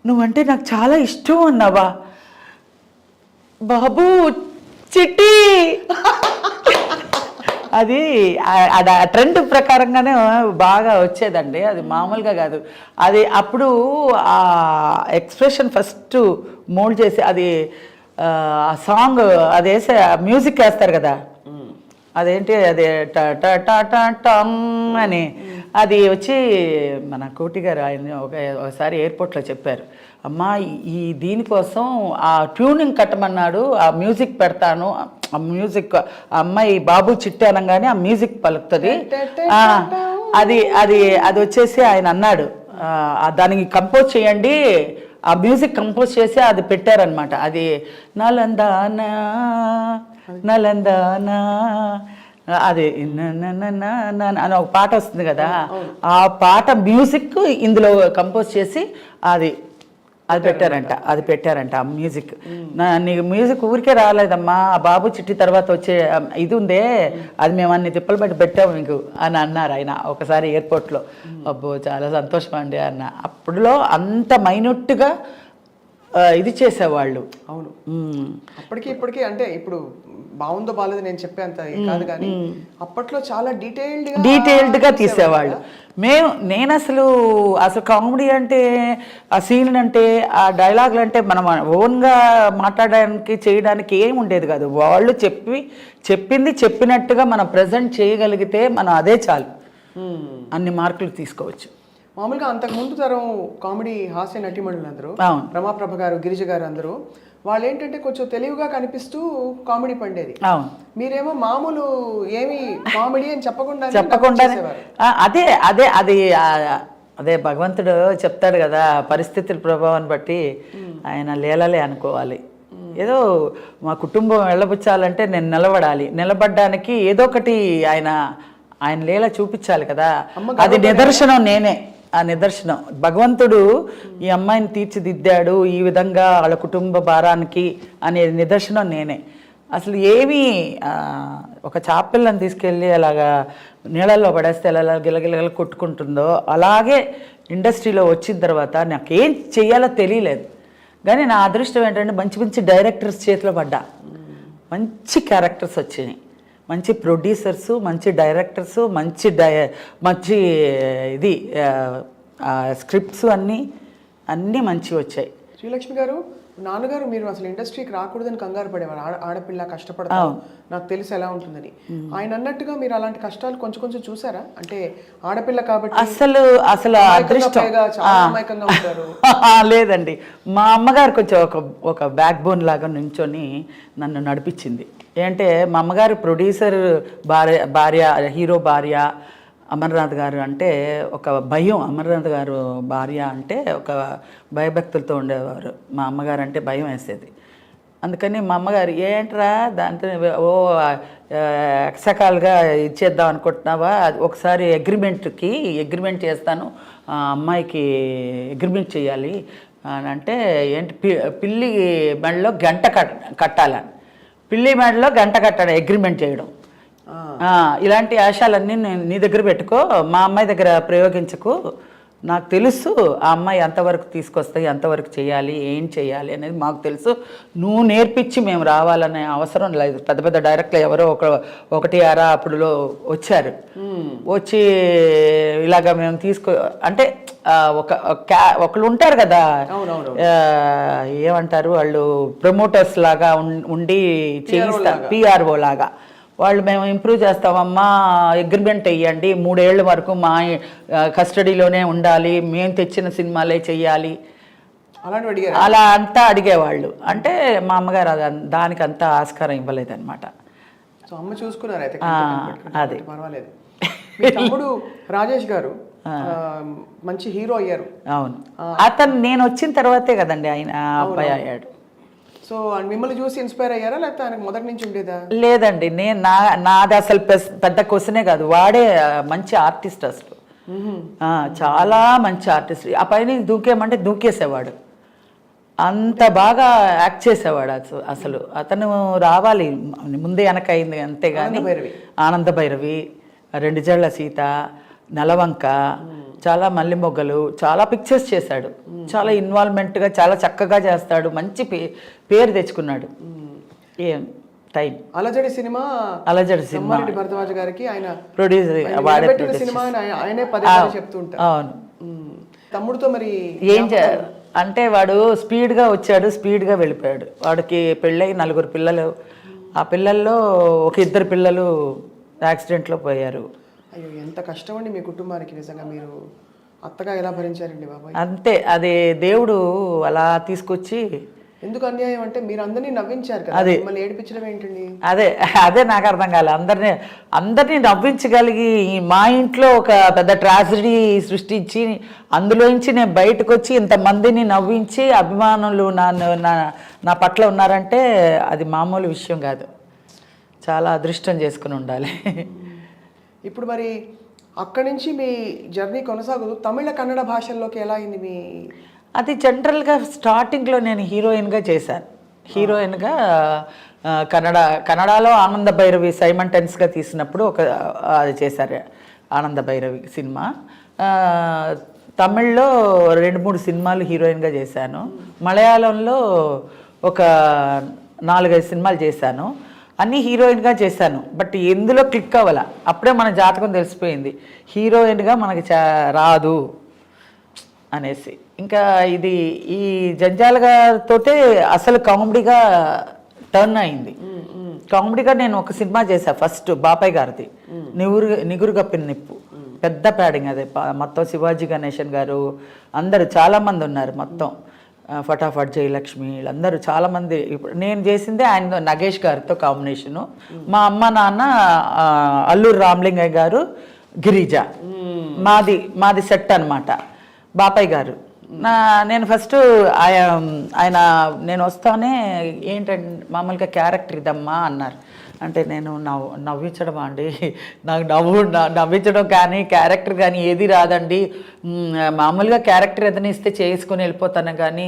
నువ్వంటే నాకు చాలా ఇష్టం అన్నావా? బాబు చిట్టి అది ట్రెండ్ ప్రకారంగానే బాగా వచ్చేదండి, అది మామూలుగా కాదు. అది అప్పుడు ఆ ఎక్స్ప్రెషన్ ఫస్ట్ మోల్డ్ చేసి అది ఆ సాంగ్ అది వేసే మ్యూజిక్ వేస్తారు కదా, అదేంటి అది టమ్ అని అది వచ్చి మన కోటి గారు ఆయన ఒకసారి ఎయిర్పోర్ట్లో చెప్పారు, అమ్మా ఈ దీనికోసం ఆ ట్యూనింగ్ కట్టమన్నాడు, ఆ మ్యూజిక్ పెడతాను, ఆ మ్యూజిక్ అమ్మాయి బాబు చిట్టి అనగానే ఆ మ్యూజిక్ పలుకుతుంది, అది అది అది వచ్చేసి ఆయన అన్నాడు దానికి కంపోజ్ చేయండి, ఆ మ్యూజిక్ కంపోజ్ చేసి అది పెట్టారనమాట. అది నలందానా నలందానా అది అని ఒక పాట వస్తుంది కదా, ఆ పాట మ్యూజిక్ ఇందులో కంపోజ్ చేసి అది పెట్టారంట ఆ మ్యూజిక్. నీకు మ్యూజిక్ ఊరికే రాలేదమ్మా, ఆ బాబు చిట్టి తర్వాత వచ్చే ఇది ఉందే అది మేము అన్ని తిప్పలు బట్టి పెట్టాము మీకు అని అన్నారు ఆయన ఒకసారి ఎయిర్పోర్ట్లో. అబ్బో చాలా సంతోషం అండి అన్న. అప్పుడులో అంత మైన్యూట్గా ఇది చేసేవాళ్ళు. అవును, అప్పటికి ఇప్పటికీ అంటే ఇప్పుడు బాగుందో బాగాలేదు నేను చెప్పేంత కాదు, కానీ అప్పట్లో చాలా డీటెయిల్డ్గా తీసేవాళ్ళు. నేను అసలు కామెడీ అంటే ఆ సీన్ అంటే ఆ డైలాగులు అంటే మనం ఓన్గా మాట్లాడడానికి చేయడానికి ఏమి ఉండేది కాదు. వాళ్ళు చెప్పింది చెప్పినట్టుగా మనం ప్రజెంట్ చేయగలిగితే మనం అదే చాలు, అన్ని మార్కులు తీసుకోవచ్చు. మామూలుగా అంతకుముందు తరం కామెడీ హాస్య నటీమణులు అందరూ, రమాప్రభ గారు, గిరిజ గారు అందరూ వాళ్ళు ఏంటంటే కొంచెం తెలివిగా కనిపిస్తూ కామెడీ పండేది. మీరేమో మామూలు ఏమి కామెడీ అని చెప్పకుండా అదే అదే అది అదే భగవంతుడు చెప్తాడు కదా, పరిస్థితుల ప్రభావాన్ని బట్టి ఆయన లీలలే అనుకోవాలి. ఏదో మా కుటుంబం వెళ్ళబుచ్చాలంటే నేను నిలబడాలి, నిలబడ్డానికి ఏదో ఒకటి ఆయన లీల చూపించాలి కదా. అది నిదర్శనం నేనే. ఆ నిదర్శనం భగవంతుడు ఈ అమ్మాయిని తీర్చిదిద్దాడు ఈ విధంగా వాళ్ళ కుటుంబ భారానికి అనే నిదర్శనం నేనే. అసలు ఏమీ ఒక చాపిల్లని తీసుకెళ్ళి అలాగా నీళ్ళల్లో పడేస్తే ఎలా గిలగిలగల కొట్టుకుంటుందో అలాగే ఇండస్ట్రీలో వచ్చిన తర్వాత నాకేం చెయ్యాలో తెలియలేదు. కానీ నా అదృష్టం ఏంటంటే మంచి మంచి డైరెక్టర్స్ చేతిలో పడ్డా, మంచి క్యారెక్టర్స్ వచ్చినాయి, మంచి ప్రొడ్యూసర్సు, మంచి డైరెక్టర్సు, మంచి ఇది స్క్రిప్ట్స్ అన్నీ మంచివి వచ్చాయి. శ్రీలక్ష్మి గారు, నాన్నగారు మీరు అసలు ఇండస్ట్రీకి రాకూడదని కంగారు పడేవారు, ఆడపిల్ల కష్టపడతాం నాకు తెలుసు ఎలా ఉంటుందని. ఆయన అన్నట్టుగా మీరు అలాంటి కష్టాలు కొంచెం కొంచెం చూసారా? అంటే ఆడపిల్ల కాబట్టి అసలు అదృష్టం అమాయకంగా ఉంటారు. లేదండి, మా అమ్మగారు కొంచెం ఒక బ్యాక్ బోన్ లాగా నుంచొని నన్ను నడిపించింది. ఏంటంటే మా అమ్మగారు ప్రొడ్యూసర్ భార్య హీరో భార్య అమర్నాథ్ గారు అంటే ఒక భయం. అమర్నాథ్ గారు భార్య అంటే ఒక భయభక్తులతో ఉండేవారు. మా అమ్మగారు అంటే భయం వేసేది. అందుకని మా అమ్మగారు ఏంట్రా దాంతో ఎక్సకాలుగా ఇచ్చేద్దాం అనుకుంటున్నావా, ఒకసారి అగ్రిమెంట్ చేస్తాను, అమ్మాయికి అగ్రిమెంట్ చేయాలి అని అంటే, ఏంటి పిల్లి మెడలో గంట కట్టాలని, పిల్లి మెడలో గంట కట్టాలి అగ్రిమెంట్ చేయడం. ఇలాంటి ఆశాలన్నీ నీ దగ్గర పెట్టుకో, మా అమ్మాయి దగ్గర ప్రయోగించకు, నాకు తెలుసు ఆ అమ్మాయి ఎంతవరకు తీసుకొస్తాయి, ఎంతవరకు చేయాలి, ఏం చేయాలి అనేది మాకు తెలుసు, నువ్వు నేర్పించి మేము రావాలనే అవసరం లేదు. పెద్ద పెద్ద డైరెక్టర్లు ఎవరో ఒకటి అరా అప్పుడులో వచ్చారు, వచ్చి ఇలాగా మేము అంటే ఒకళ్ళు ఉంటారు కదా, ఏమంటారు వాళ్ళు, ప్రమోటర్స్ లాగా ఉండి చేయిస్తారు, పిఆర్ఓ లాగా. వాళ్ళు మేము ఇంప్రూవ్ చేస్తామమ్మా, అగ్రిమెంట్ వేయండి, 3 ఏళ్ళ వరకు మా కస్టడీలోనే ఉండాలి, మేము తెచ్చిన సినిమాలే చెయ్యాలి, అలా అంతా అడిగేవాళ్ళు. అంటే మా అమ్మగారు దానికి అంతా ఆస్కారం ఇవ్వలేదన్నమాట. అమ్మ చూసుకున్నారు అయితే. అదే పర్వాలేదు. మీ తమ్ముడు రాజేష్ గారు మంచి హీరో అయ్యారు. అవును, అతను నేను వచ్చిన తర్వాతే కదండి ఆయన అబ్బాయి అయ్యాడు. సో మిమ్మల్ని చూసి ఇన్స్పైర్ అయ్యారా, లేకపోతే ఆయనకు మొదటి నుంచి ఉండేదా? లేదండి, నాది అసలు పెద్ద క్వశ్చనే కాదు, వాడే మంచి ఆర్టిస్ట్. అసలు చాలా మంచి ఆర్టిస్ట్. ఆ పైన దూకేమంటే దూకేసేవాడు, అంత బాగా యాక్ట్ చేసేవాడు. అసలు అతను రావాలి, ముందే వెనకైంది అంతేగాని. ఆనంద భైరవి, 2 జళ్ల సీత, నెలవంక, చాలా మల్లె మొగ్గలు, చాలా పిక్చర్స్ చేశాడు. చాలా ఇన్వాల్వ్మెంట్గా చాలా చక్కగా చేస్తాడు, మంచి పేరు తెచ్చుకున్నాడు. ఏం టైం అలజడి సినిమా భరద్వాజ్ గారికి ఆయన ప్రొడ్యూసర్ సినిమా ఆయనే చెప్తూ ఉంటారు. అవును. తమ్ముడితో మరి ఏం అంటే వాడు స్పీడ్గా వచ్చాడు, స్పీడ్గా వెళ్ళిపోయాడు. వాడికి పెళ్ళై 4 పిల్లలు, ఆ పిల్లల్లో ఒక 2 పిల్లలు యాక్సిడెంట్లో పోయారు. అయ్యో, ఎంత కష్టం అండి మీ కుటుంబానికి. నిజంగా మీరు అత్తగా ఎలా భరించారండి బాబాయ్? అంతే, అది దేవుడు అలా తీసుకొచ్చి. ఎందుకు అన్యాయం అంటే మీరు అందరినీ నవ్వించారు కదా, మిమ్మల్ని ఏడిపించడం ఏంటండి? అదే నాకు అర్థం కాలే. అందరినీ నవ్వించగలిగి మా ఇంట్లో ఒక పెద్ద ట్రాజడీ సృష్టించి అందులోంచి నేను బయటకు వచ్చి ఇంతమందిని నవ్వించి అభిమానులు నా పట్ల ఉన్నారంటే అది మామూలు విషయం కాదు. చాలా అదృష్టం చేసుకుని ఉండాలి. ఇప్పుడు మరి అక్కడి నుంచి మీ జర్నీ కొనసాగుతూ తమిళ కన్నడ భాషల్లోకి ఎలా అయింది మీ? అది జనరల్గా స్టార్టింగ్లో నేను హీరోయిన్గా చేశాను. హీరోయిన్గా కన్నడలో ఆనంద భైరవి సైమంటెన్స్గా తీసినప్పుడు అది చేశారు, ఆనంద భైరవి సినిమా. తమిళ్లో 2-3 సినిమాలు హీరోయిన్గా చేశాను. మలయాళంలో ఒక 4-5 సినిమాలు చేశాను. అన్నీ హీరోయిన్గా చేశాను. బట్ ఎందులో క్లిక్ అవ్వాల, అప్పుడే మన జాతకం తెలిసిపోయింది హీరోయిన్గా మనకి రాదు అనేసి. ఇంకా ఈ జంజాల గారితోటే అసలు కామెడీగా టర్న్ అయింది. కామెడీగా నేను ఒక సినిమా చేశాను ఫస్ట్, బాపయ్య గారిది, నిగురు కప్పిన నిప్పు. పెద్ద ప్యాడింగ్ అదే, మొత్తం శివాజీ గణేశన్ గారు అందరు చాలామంది ఉన్నారు, మొత్తం ఫటాఫట్ జయలక్ష్మి వీళ్ళందరూ చాలామంది. ఇప్పుడు నేను చేసిందే ఆయన నగేష్ గారితో కాంబినేషను. మా అమ్మ నాన్న అల్లూరు రామలింగయ్య గారు, గిరిజ, మాది సెట్ అనమాట. బాపయ్య గారు నేను ఫస్ట్ ఆయన నేను వస్తానే ఏంటంటే మామూలుగా క్యారెక్టర్ ఇదమ్మా అన్నారు. అంటే నేను నవ్వించడం అండి, నాకు నవ్వించడం కానీ క్యారెక్టర్ కానీ ఏది రాదండి. మామూలుగా క్యారెక్టర్ ఏదైనా ఇస్తే చేసుకొని వెళ్ళిపోతాను, కానీ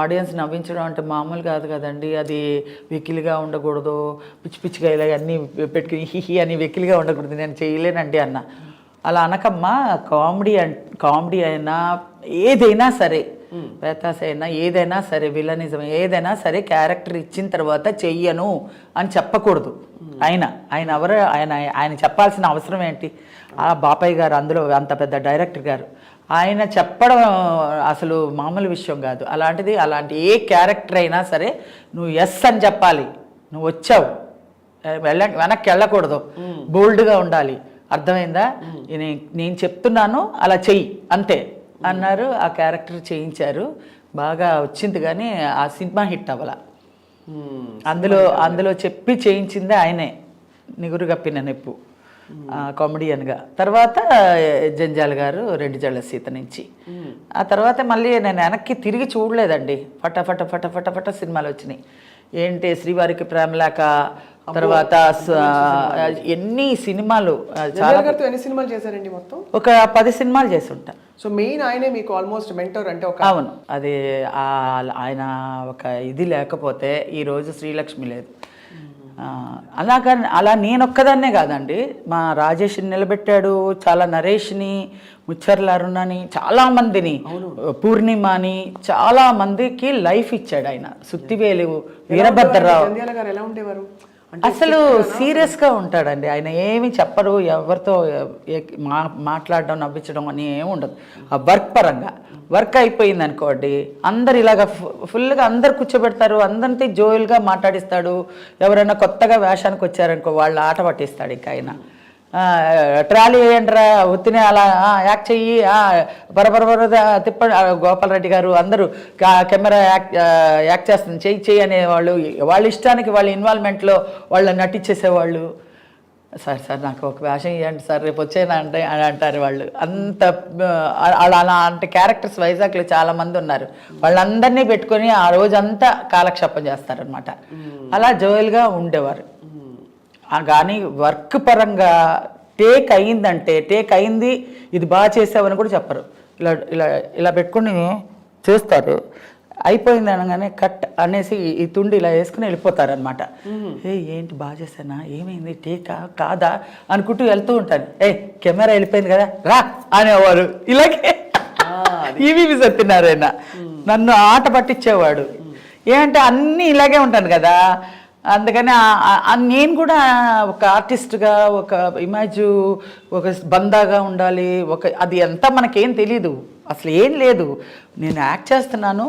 ఆడియన్స్ నవ్వించడం అంటే మామూలు కాదు కదండి. అది వెకిలిగా ఉండకూడదు, పిచ్చి పిచ్చిగా ఇలా అన్నీ పెట్టుకుని హిహి అని వెకిలిగా ఉండకూడదు, నేను చేయలేనండి అన్న. అలా అనకమ్మా, కామెడీ అయినా ఏదైనా సరే, పేతాస్ అయినా ఏదైనా సరే, విలనిజం ఏదైనా సరే, క్యారెక్టర్ ఇచ్చిన తర్వాత చెయ్యను అని చెప్పకూడదు. ఆయన ఎవరు, ఆయన చెప్పాల్సిన అవసరం ఏంటి? ఆ బాపయ్య గారు అందులో అంత పెద్ద డైరెక్టర్ గారు, ఆయన చెప్పడం అసలు మామూలు విషయం కాదు. అలాంటి ఏ క్యారెక్టర్ అయినా సరే నువ్వు ఎస్ అని చెప్పాలి. నువ్వు వచ్చావు, వెనక్కి వెళ్ళకూడదు, బోల్డ్గా ఉండాలి. అర్థమైందా? నేను చెప్తున్నాను అలా చెయ్యి అంతే అన్నారు. ఆ క్యారెక్టర్ చేయించారు, బాగా వచ్చింది. కానీ ఆ సినిమా హిట్ అవ్వాల. అందులో చెప్పి చేయించిందే ఆయనే, నిగురు కప్పిన నెప్పు కామెడియన్గా. తర్వాత జంజాల్ గారు రెడ్డి జళ్ళ సీత నుంచి. ఆ తర్వాత మళ్ళీ నేను వెనక్కి తిరిగి చూడలేదండి. ఫట సినిమాలు వచ్చినాయి. ఏంటి శ్రీవారికి ప్రేమలేక, తర్వాత ఎన్ని సినిమాలు, చాలా ఎన్ని సినిమాలు చేశారండి మొత్తం? ఒక 10 సినిమాలు చేసి ఉంటా. సో మెయిన్ ఆయనే మీకు ఆల్మోస్ట్ మెంటర్ అంటే ఒక. అవును, అది ఆయన ఒక ఇది లేకపోతే ఈరోజు శ్రీలక్ష్మి లేదు. అలా నేనొక్కదాన్నే కాదండి, మా రాజేష్ని నిలబెట్టాడు, చాలా నరేష్ని, ముచ్చర్ల అరుణని, చాలా మందిని, పూర్ణిమని, చాలా మందికి లైఫ్ ఇచ్చాడు ఆయన. సుత్తివేలు, వీరభద్రరావు ఎలా ఉండేవారు? అసలు సీరియస్గా ఉంటాడండి ఆయన. ఏమి చెప్పరు, ఎవరితో మాట్లాడడం, నవ్వించడం అని ఏమి ఉండదు. ఆ వర్క్ పరంగా వర్క్ అయిపోయింది అనుకోండి, అందరు ఇలాగ ఫుల్గా అందరు కూర్చోబెడతారు, అందరితో జోయిల్గా మాట్లాడిస్తాడు. ఎవరైనా కొత్తగా వేషానికి వచ్చారనుకో వాళ్ళ ఆట పట్టిస్తాడు. ఇంకా ఆయన ట్రాలీ వేయండిరా, ఒత్తినే అలా యాక్ట్ చెయ్యి, బరబర తిప్పండి. గోపాలరెడ్డి గారు అందరూ కెమెరా యాక్ట్ చేస్తుంది, చెయ్యి అనేవాళ్ళు. వాళ్ళ ఇష్టానికి వాళ్ళ ఇన్వాల్వ్మెంట్లో వాళ్ళు నటించేసేవాళ్ళు. సార్ నాకు ఒక వేషం ఇవ్వండి సార్, రేపు వచ్చేనా అంటే అని అంటారు వాళ్ళు. అంత అలాంటి క్యారెక్టర్స్ వైజాగ్లో చాలామంది ఉన్నారు. వాళ్ళందరినీ పెట్టుకొని ఆ రోజంతా కాలక్షేపం చేస్తారనమాట. అలా జోయల్గా ఉండేవారు. కానీ వర్క్ పరంగా టేక్ అయింది, ఇది బాగా చేసావని కూడా చెప్పరు. ఇలా పెట్టుకుని చూస్తారు. అయిపోయింది అనగానే కట్ అనేసి ఈ తుండి ఇలా వేసుకుని వెళ్ళిపోతారనమాట. ఏంటి బాగా చేశానా, ఏమైంది, టేకా కాదా అనుకుంటూ వెళ్తూ ఉంటాను. కెమెరా వెళ్ళిపోయింది కదా రా అనేవారు. ఇలాగే ఈవీవి సత్యనారాయణ నన్ను ఆట పట్టించేవాడు. ఏంటంటే అన్నీ ఇలాగే ఉంటాను కదా, అందుకని నేను కూడా ఒక ఆర్టిస్ట్గా ఒక ఇమేజ్, ఒక బందాగా ఉండాలి. అది అంతా మనకేం తెలీదు, అసలు ఏం లేదు. నేను యాక్ట్ చేస్తున్నాను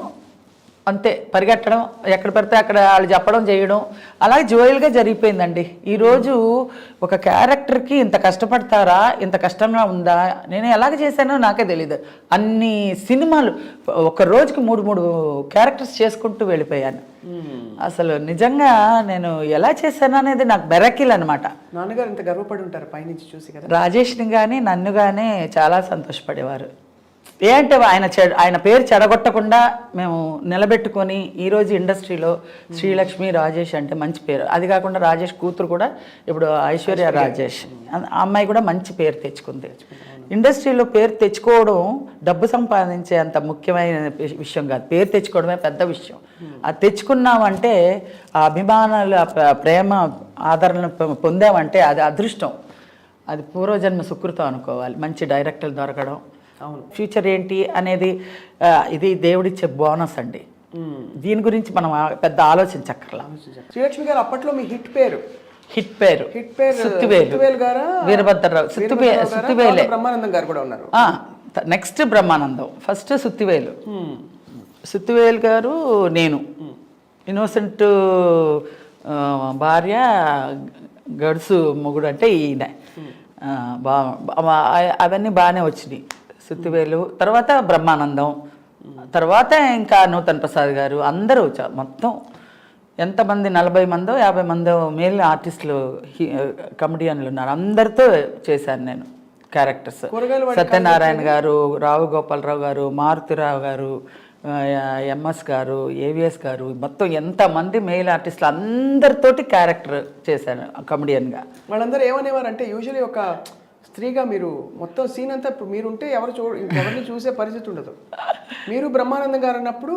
అంతే, పరిగెట్టడం, ఎక్కడ పడితే అక్కడ వాళ్ళు చెప్పడం చేయడం, అలాగే జోయల్గా జరిగిపోయిందండి. ఈరోజు ఒక క్యారెక్టర్కి ఇంత కష్టపడతారా, ఇంత కష్టంగా ఉందా, నేను ఎలాగ చేశానో నాకే తెలీదు. అన్ని సినిమాలు ఒక రోజుకి 3 క్యారెక్టర్స్ చేసుకుంటూ వెళ్ళిపోయాను. అసలు నిజంగా నేను ఎలా చేశాను అనేది నాకు బెరకిల్ అనమాట. నాన్నగారు ఇంత గర్వపడి ఉంటారు పైనుంచి చూసి కదా. రాజేష్ని కానీ నన్ను కానీ చాలా సంతోషపడేవారు. ఏంటంటే ఆయన పేరు చెడగొట్టకుండా మేము నిలబెట్టుకొని ఈరోజు ఇండస్ట్రీలో శ్రీలక్ష్మి రాజేష్ అంటే మంచి పేరు. అది కాకుండా రాజేష్ కూతురు కూడా ఇప్పుడు ఐశ్వర్య రాజేష్, ఆ అమ్మాయి కూడా మంచి పేరు తెచ్చుకుంది. ఇండస్ట్రీలో పేరు తెచ్చుకోవడం డబ్బు సంపాదించే అంత ముఖ్యమైన విషయం కాదు, పేరు తెచ్చుకోవడమే పెద్ద విషయం. అది తెచ్చుకున్నామంటే, ఆ అభిమానాలు, ప్రేమ, ఆదరణ పొందామంటే అది అదృష్టం, అది పూర్వజన్మ సుకృతం అనుకోవాలి. మంచి డైరెక్టర్లు దొరకడం, ఫ్యూచర్ ఏంటి అనేది ఇది దేవుడిచ్చే బోనస్ అండి. దీని గురించి మనం పెద్ద ఆలోచించక్కర్లా. శ్రీలక్ష్మి గారు అప్పట్లో మీ హిట్ పేరు సుత్తివేలు గారు, వీరభద్రరావు, సుత్తివేలే. బ్రహ్మానందం గారు కూడా ఉన్నారు. నెక్స్ట్ బ్రహ్మానందం, ఫస్ట్ సుత్తివేలు గారు, నేను ఇన్నోసెంట్ భార్య, గడుసు మొగుడు అంటే ఈయన. అవన్నీ బాగానే వచ్చినాయి. సుత్తివేలు తర్వాత బ్రహ్మానందం, తర్వాత ఇంకా నూతన్ ప్రసాద్ గారు, అందరూ మొత్తం ఎంతమంది 40 మందో 50 మందో మేల్ ఆర్టిస్టులు, కమెడియన్లు ఉన్నారు. అందరితో చేశాను నేను క్యారెక్టర్స్. కూరగాయలు వాడి సత్యనారాయణ గారు, రావు గోపాలరావు గారు, మారుతిరావు గారు, ఎంఎస్ గారు, ఏవిఎస్ గారు, మొత్తం ఎంతమంది మెయిల్ ఆర్టిస్టులు అందరితోటి క్యారెక్టర్ చేశాను కమెడియన్గా. వాళ్ళందరూ ఏమనేవారు అంటే యూజువలీ ఒక స్త్రీగా మీరు మొత్తం సీన్ అంతా మీరుంటే ఎవరిని చూసే పరిస్థితి ఉండదు. మీరు బ్రహ్మానందం గారు అన్నప్పుడు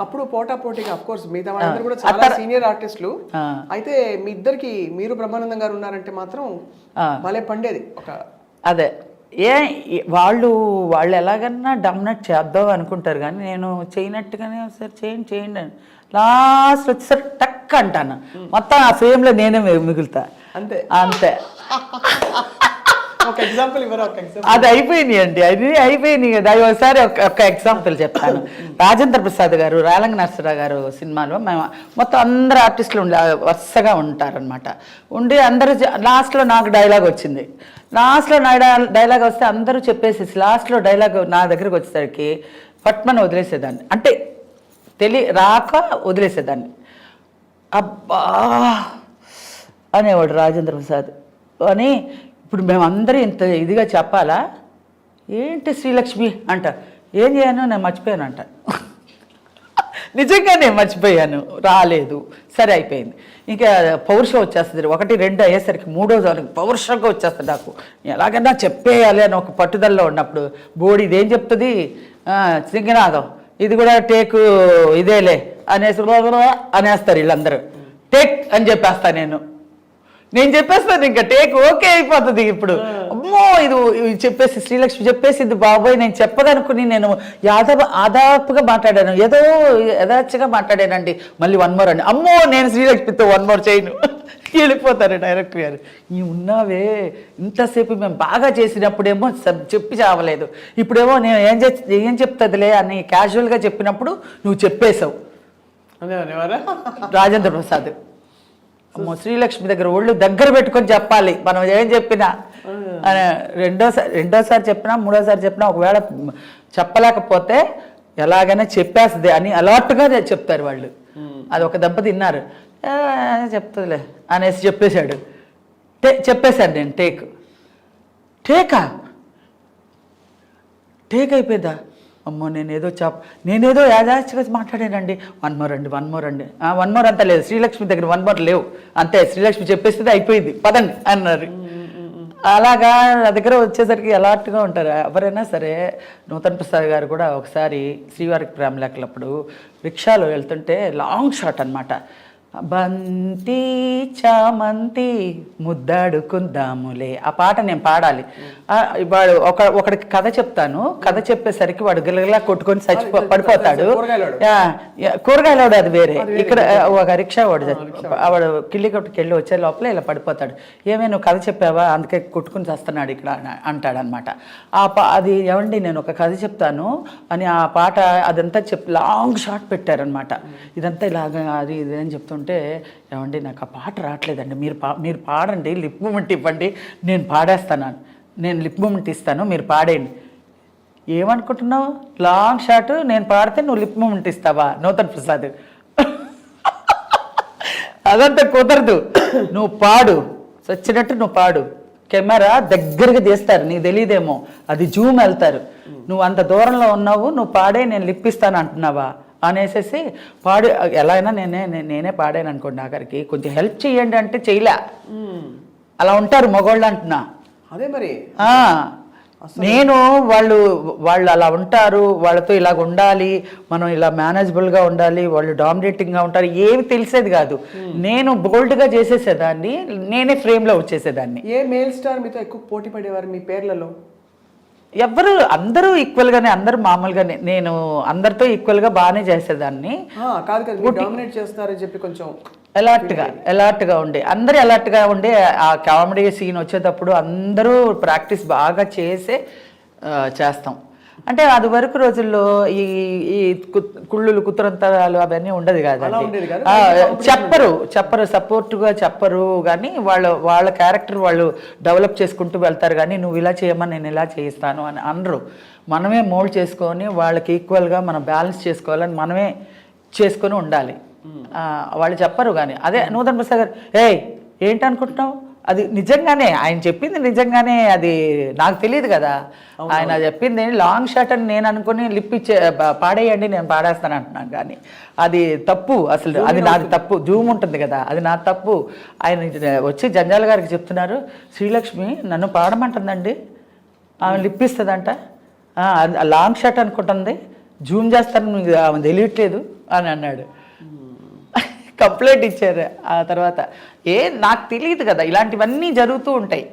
అప్పుడు పోటాపోటీగా అఫ్ కోర్స్ మిగతా వాళ్ళందరూ కూడా చాలా సీనియర్ ఆర్టిస్టులు. అయితే మీ ఇద్దరికి మీరు బ్రహ్మానందం గారు ఉన్నారంటే మాత్రం భలే పండేది ఒక. అదే వాళ్ళు ఎలాగన్నా డామినేట్ చేద్దాం అనుకుంటారు, కానీ నేను చేయనట్టుగానే సరే చేయండి అని లాస్ట్ వచ్చేసరికి టక్ అంటాను, మొత్తం ఆ ఫ్రేమ్లో నేనే మిగులుతా. అంతే అంతే. ఒక ఎగ్జాంపుల్ ఇవ్వరా? ఒక ఎగ్జాంపుల్. అది అయిపోయినాయి అండి, అది అయిపోయినాయి కదా. ఒకసారి ఒక ఎగ్జాంపుల్ చెప్తాను. రాజేంద్ర ప్రసాద్ గారు, రాలంగ నరసరావు గారు సినిమాలో మేము మొత్తం అందరు ఆర్టిస్టులు వరుసగా ఉంటారనమాట. ఉండి అందరూ లాస్ట్లో నాకు డైలాగ్ వచ్చింది. లాస్ట్లో నా డైలాగ్ వస్తే అందరూ చెప్పేసి లాస్ట్లో డైలాగ్ నా దగ్గరికి వచ్చేసరికి పట్మని వదిలేసేదాన్ని, అంటే రాక వదిలేసేదాన్ని. అబ్బా అనేవాడు రాజేంద్ర ప్రసాద్ అని. ఇప్పుడు మేమందరూ ఇంత ఇదిగా చెప్పాలా ఏంటి శ్రీలక్ష్మి అంట, ఏం చేయను నేను మర్చిపోయాను అంట. నిజంగా నేను మర్చిపోయాను, రాలేదు, సరే అయిపోయింది. ఇంకా పౌరుషం వచ్చేస్తుంది. 1, 2 అయ్యేసరికి 3వ పౌరుషంగా వచ్చేస్తుంది నాకు. ఎలాగైనా చెప్పేయాలి అని ఒక పట్టుదలలో ఉన్నప్పుడు బోడి ఇదేం చెప్తుంది, సింగనాథం ఇది కూడా టేకు ఇదేలే అనేసి అనేస్తారు వీళ్ళందరూ. టేక్ అని చెప్పేస్తాను నేను చెప్పేస్తాను, ఇంకా టేక్ ఓకే అయిపోతుంది. ఇప్పుడు అమ్మో ఇది చెప్పేసి శ్రీలక్ష్మి చెప్పేసింది బాబోయ్, నేను చెప్పదనుకుని నేను ఆదాపుగా మాట్లాడాను, ఏదో యథాచ్ఛగా మాట్లాడానండి. మళ్ళీ 1 more అండి, అమ్మో నేను శ్రీలక్ష్మితో 1 more చేయను, వెళ్ళిపోతారు డైరెక్టర్ గారు. ఈ ఉన్నావే ఇంతసేపు మేము బాగా చేసినప్పుడేమో చెప్పి చావలేదు, ఇప్పుడేమో నేను ఏం చెప్తుందిలే అని క్యాజువల్గా చెప్పినప్పుడు నువ్వు చెప్పేశావు. రాజేంద్ర ప్రసాద్ అమ్మో శ్రీలక్ష్మి దగ్గర ఒళ్ళు దగ్గర పెట్టుకొని చెప్పాలి మనం ఏం చెప్పినా అని. రెండోసారి చెప్పినా 3వసారి చెప్పినా ఒకవేళ చెప్పలేకపోతే ఎలాగైనా చెప్పేస్తుంది అని అలర్ట్గా చెప్తారు వాళ్ళు. అది ఒక దెబ్బ తిన్నారు, చెప్తుందిలే అనేసి చెప్పేశాడు. చెప్పేశాను నేను టేక్ అయిపోయిందా, అమ్మో నేనేదో యాదాచిగా మాట్లాడానండి, 1 more అండి 1 more అండి, 1 more అంతా లేదు, శ్రీలక్ష్మి దగ్గర 1 more లేవు, అంతే శ్రీలక్ష్మి చెప్పేస్తే అయిపోయింది పదండి అన్నారు. అలాగా నా దగ్గర వచ్చేసరికి అలర్ట్గా ఉంటారు ఎవరైనా సరే. నూతన్ ప్రసాద్ గారు కూడా ఒకసారి శ్రీవారికి ప్రేమలేఖలప్పుడు రిక్షాలో వెళ్తుంటే లాంగ్ షాట్ అనమాట, బంతి చామంతి ముద్దాడుకుందాములే ఆ పాట నేను పాడాలి. వాడు ఒకడికి కథ చెప్తాను, కథ చెప్పేసరికి వాడు గిలగిలా కొట్టుకొని పడిపోతాడు. కూరగాయలాడు అది వేరే. ఇక్కడ ఒక రిక్షా వాడు కిల్లి కొట్టుకు వెళ్ళి వచ్చే లోపల ఇలా పడిపోతాడు. ఏమే నువ్వు కథ చెప్పావా అందుకే కొట్టుకుని చేస్తున్నాడు ఇక్కడ అంటాడనమాట. అది ఏమండి నేను ఒక కథ చెప్తాను అని ఆ పాట అదంతా లాంగ్ షాట్ పెట్టారనమాట. ఇదంతా ఇలాగ అది ఇది అని చెప్తుంటే, ఏమండి నాకు ఆ పాట రావట్లేదండి, మీరు పాడండి, లిప్ మూమెంట్ ఇవ్వండి, నేను పాడేస్తాను, నేను లిప్ మూమెంట్ ఇస్తాను, మీరు పాడేయండి. ఏమనుకుంటున్నావు, లాంగ్ షాట్ నేను పాడితే నువ్వు లిప్ మూమెంట్ ఇస్తావా నూతన్ ప్రసాద్? అదంతా కుదరదు, నువ్వు పాడు, వచ్చినట్టు నువ్వు పాడు, కెమెరా దగ్గరగా తీస్తారు, నీకు తెలియదేమో అది జూమ్ వెళ్తారు, నువ్వు అంత దూరంలో ఉన్నావు, నువ్వు పాడే నేను లిప్ ఇస్తాను అంటున్నావా అనేసి పాడు. ఎలా అయినా నేనే పాడాను అనుకోండి, ఆఖరికి కొంచెం హెల్ప్ చేయండి అంటే చేయలే. అలా ఉంటారు మగవాళ్ళు అంటున్నా. అదే మరి నేను వాళ్ళు అలా ఉంటారు, వాళ్ళతో ఇలాగ ఉండాలి, మనం ఇలా మేనేజబుల్గా ఉండాలి, వాళ్ళు డామినేటింగ్గా ఉంటారు, ఏమి తెలిసేది కాదు. నేను బోల్డ్గా చేసేసేదాన్ని, నేనే ఫ్రేమ్లో వచ్చేసేదాన్ని. ఏ మేల్ స్టార్ మీతో ఎక్కువ పోటీ పడేవారు మీ పేర్లలో? అందరూ ఈక్వల్గానే, అందరూ మామూలుగానే, నేను అందరితో ఈక్వల్గా బాగానే చేసేదాన్ని. డామినేట్ చేస్తారని చెప్పి కొంచెం అలర్ట్గా ఉండే, అందరూ అలర్ట్గా ఉండే. ఆ కామెడీ సీన్ వచ్చేటప్పుడు అందరూ ప్రాక్టీస్ బాగా చేస్తాం. అంటే అది వరకు రోజుల్లో ఈ కుళ్ళులు కుతురంతరాలు అవన్నీ ఉండదు కదండి. చెప్పరు సపోర్ట్గా చెప్పరు, కానీ వాళ్ళ క్యారెక్టర్ వాళ్ళు డెవలప్ చేసుకుంటూ వెళ్తారు. కానీ నువ్వు ఇలా చేయమని నేను ఇలా చేయిస్తాను అని అనరు. మనమే మోల్డ్ చేసుకొని వాళ్ళకి ఈక్వల్గా మనం బ్యాలెన్స్ చేసుకోవాలని మనమే చేసుకొని ఉండాలి. వాళ్ళు చెప్పరు. కానీ అదే నూతన్ ప్రసాద్ గారు ఏంటనుకుంటున్నావు అది నిజంగానే ఆయన చెప్పింది నిజంగానే, అది నాకు తెలియదు కదా. ఆయన చెప్పింది లాంగ్ షాట్ అని నేను అనుకుని లిప్ ఇచ్చే పాడేయండి నేను పాడేస్తాను అంటున్నాను, కానీ అది తప్పు. అసలు అది నాది తప్పు. జూమ్ ఉంటుంది కదా, అది నా తప్పు. ఆయన వచ్చి జంజాల గారికి చెప్తున్నారు, శ్రీలక్ష్మి నన్ను పాడమంటుందండి, ఆమె లిప్ ఇస్తుందంట, లాంగ్ షాట్ అనుకుంటుంది, జూమ్ చేస్తాను ఆమె తెలియట్లేదు అని అన్నాడు. కంప్లైంట్ ఇచ్చారు. ఆ తర్వాత నాకు తెలియదు కదా, ఇలాంటివన్నీ జరుగుతూ ఉంటాయి.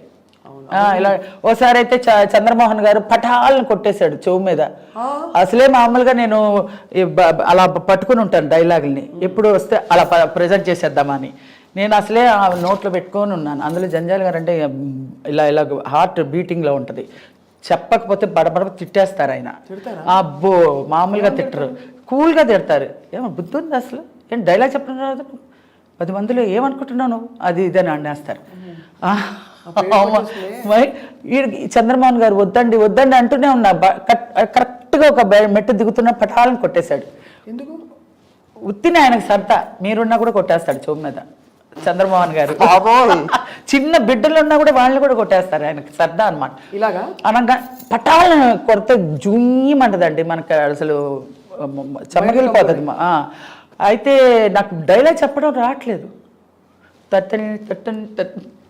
ఇలా ఓసారి అయితే చంద్రమోహన్ గారు పటాలను కొట్టేశాడు చెవు మీద. అసలే మామూలుగా నేను అలా పట్టుకుని ఉంటాను డైలాగుల్ని, ఎప్పుడు వస్తే అలా ప్రజెంట్ చేసేద్దామని. నేను అసలే నోట్లో పెట్టుకొని ఉన్నాను. అందులో జంజాల్ గారు అంటే ఇలా ఇలా హార్ట్ బీటింగ్లో ఉంటుంది, చెప్పకపోతే బడబడ తిట్టేస్తారు ఆయన. అబ్బో మామూలుగా తిట్టరు, కూల్గా తిడతారు. ఏమో బుద్ధి ఉంది అసలు, ఏం డైలాగ్ చెప్పడం రాదు, 10 మందిలో ఏమనుకుంటున్నాను అది ఇదని అనేస్తారు. చంద్రమోహన్ గారు వద్దండి వద్దండి అంటూనే ఉన్నా, కరెక్ట్గా ఒక మెట్టు దిగుతున్న పటాలను కొట్టేశాడు. ఎందుకు? ఉత్తిని ఆయనకు సరదా, మీరున్నా కూడా కొట్టేస్తాడు చెవు మీద చంద్రమోహన్ గారు. చిన్న బిడ్డలు ఉన్నా కూడా వాళ్ళని కూడా కొట్టేస్తారు, ఆయనకు సరదా అనమాట. ఇలాగా అనగా పటాలను కొడితే జూయమంటదండి మనకు, అసలు చెమ్మగిలిపోతుంది. అయితే నాకు డైలాగ్ చెప్పడం రావట్లేదు,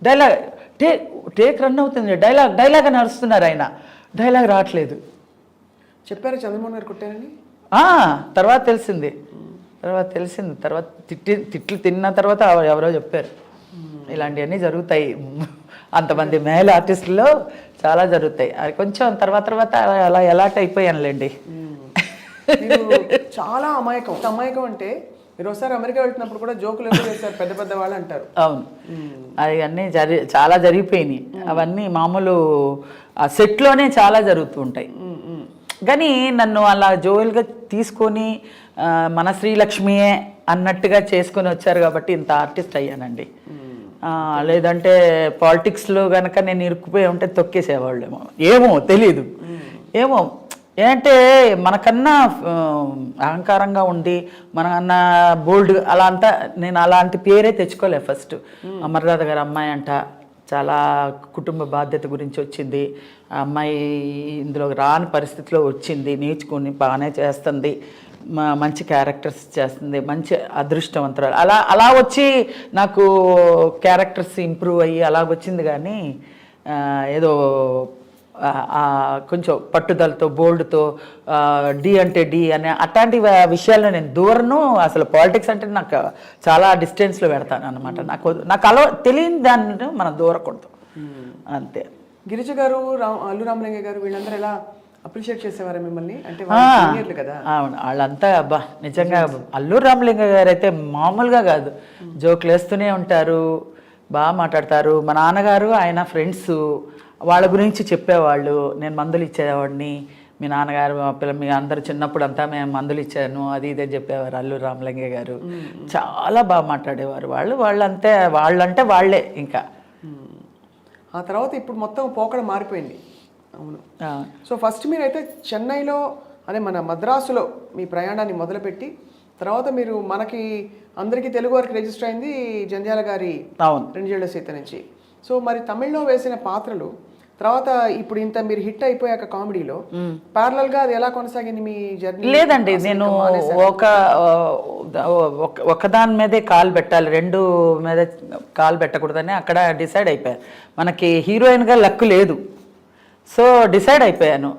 డైలాగ్ టేక్ రన్ అవుతుంది, డైలాగ్ అని అరుస్తున్నారు ఆయన, డైలాగ్ రావట్లేదు. చెప్పారు చంద్రమోహన్ గారు కొట్టారని? తర్వాత తెలిసింది, తర్వాత తిట్లు తిన్న తర్వాత ఎవరో చెప్పారు. ఇలాంటివన్నీ జరుగుతాయి, అంతమంది మేల్ ఆర్టిస్టుల్లో చాలా జరుగుతాయి. అది కొంచెం తర్వాత అలా ఎలాట్ అయిపోయానులేండి. చాలా అమాయకం అంటే మీరు ఒకసారి అమెరికా వెళ్తున్నప్పుడు కూడా జోకులు ఎక్కువ చేస్తారు పెద్ద పెద్ద వాళ్ళు అంటారు. అవును, అవన్నీ చాలా జరిగిపోయినాయి. అవన్నీ మామూలు సెట్లోనే చాలా జరుగుతూ ఉంటాయి. కానీ నన్ను అలా జోయల్గా తీసుకొని మన శ్రీలక్ష్మియే అన్నట్టుగా చేసుకొని వచ్చారు కాబట్టి ఇంత ఆర్టిస్ట్ అయ్యానండి. లేదంటే పాలిటిక్స్లో కనుక నేను ఇరుక్కుపోయి ఉంటే తొక్కేసేవాళ్ళేమో, ఏమో తెలీదు. ఏమో ఏంటంటే మనకన్నా అహంకారంగా ఉండి మనకన్నా బోల్డ్ అలా అంతా, నేను అలాంటి పేరే తెచ్చుకోలే. ఫస్ట్ అమర్నాథ్ గారి అమ్మాయి అంట, చాలా కుటుంబ బాధ్యత గురించి వచ్చింది. ఆ అమ్మాయి ఇందులో రాని పరిస్థితిలో వచ్చింది, నేర్చుకుని బాగానే చేస్తుంది, మంచి క్యారెక్టర్స్ చేస్తుంది, మంచి అదృష్టవంతురాలు. అలా వచ్చి నాకు క్యారెక్టర్స్ ఇంప్రూవ్ అయ్యి అలా వచ్చింది. కానీ ఏదో కొంచెం పట్టుదలతో బోల్డ్తో డి అంటే డి అనే అట్లాంటి విషయాల్లో నేను దూరను. అసలు పాలిటిక్స్ అంటే నాకు చాలా డిస్టెన్స్లో పెడతాను అనమాట. నాకు అలా తెలియని దాన్ని మనం దూరకూడదు అంతే. గిరిజ గారు, అల్లు రామలింగ గారు వీళ్ళందరూ ఎలా అప్రిషియేట్ చేసేవారు మిమ్మల్ని? అంటే కదా. అవును, వాళ్ళంతా అబ్బా నిజంగా. అల్లు రామలింగ గారు అయితే మామూలుగా కాదు, జోకులు వేస్తూనే ఉంటారు, బాగా మాట్లాడతారు. మా నాన్నగారు ఆయన ఫ్రెండ్స్, వాళ్ళ గురించి చెప్పేవాళ్ళు. నేను మందులు ఇచ్చేవాడిని, మీ నాన్నగారు మీ అందరూ చిన్నప్పుడు అంతా మేము మందులు ఇచ్చాను అది ఇదే చెప్పేవారు అల్లు రామలింగ గారు. చాలా బాగా మాట్లాడేవారు వాళ్ళంతే, వాళ్ళంటే వాళ్ళే ఇంకా. ఆ తర్వాత ఇప్పుడు మొత్తం పోకడ మారిపోయింది. అవును. సో ఫస్ట్ మీరైతే చెన్నైలో అదే మన మద్రాసులో మీ ప్రయాణాన్ని మొదలుపెట్టి తర్వాత మీరు మనకి అందరికీ తెలుగు వారికి రిజిస్టర్ అయింది జంధ్యాల గారి 2 ఏళ్ల సీత నుంచి. సో మరి తమిళ్లో వేసిన పాత్రలు తర్వాత ఇప్పుడు ఇంత మీరు హిట్ అయిపోయాక కామెడీలో ప్యారలల్ గా అది ఎలా కొనసాగింది మీ జర్నీ? లేదండి, నేను ఒకదాని మీదే కాలు పెట్టాలి, 2 మీద కాలు పెట్టకూడదని అక్కడ డిసైడ్ అయిపోయాను. మనకి హీరోయిన్గా లక్ లేదు, సో డిసైడ్ అయిపోయాను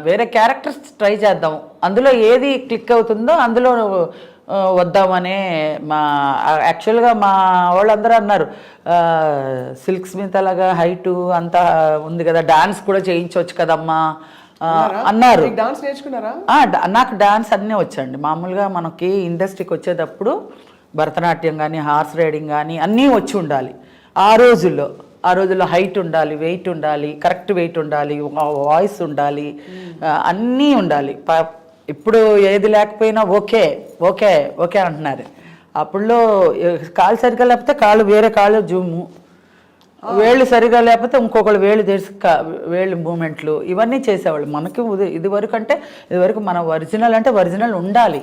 వేరే క్యారెక్టర్స్ ట్రై చేద్దాం, అందులో ఏది క్లిక్ అవుతుందో అందులో వద్దామనే. యాక్చువల్గా మా వాళ్ళందరూ అన్నారు, సిల్క్ స్మిత్ అలాగా హైటు అంతా ఉంది కదా, డాన్స్ కూడా చేయించవచ్చు కదమ్మా అన్నారు. డాన్స్ నేర్చుకున్నారా? నాకు డాన్స్ అన్నీ వచ్చండి. మామూలుగా మనకి ఇండస్ట్రీకి వచ్చేటప్పుడు భరతనాట్యం కానీ హార్స్ రైడింగ్ కానీ అన్నీ వచ్చి ఉండాలి. ఆ రోజుల్లో హైట్ ఉండాలి, వెయిట్ ఉండాలి, కరెక్ట్ వెయిట్ ఉండాలి, వాయిస్ ఉండాలి, అన్నీ ఉండాలి. ఇప్పుడు ఏది లేకపోయినా ఓకే ఓకే ఓకే అంటున్నారు. అప్పుడులో కాలు సరిగ్గా లేకపోతే కాళ్ళు వేరే కాళ్ళు జూము, వేళ్ళు సరిగా లేకపోతే ఇంకొకళ్ళు వేళ్ళు తెరిసి వేళ్ళు మూమెంట్లు ఇవన్నీ చేసేవాళ్ళు. మనకి ఇదివరకు మన ఒరిజినల్ అంటే ఒరిజినల్ ఉండాలి,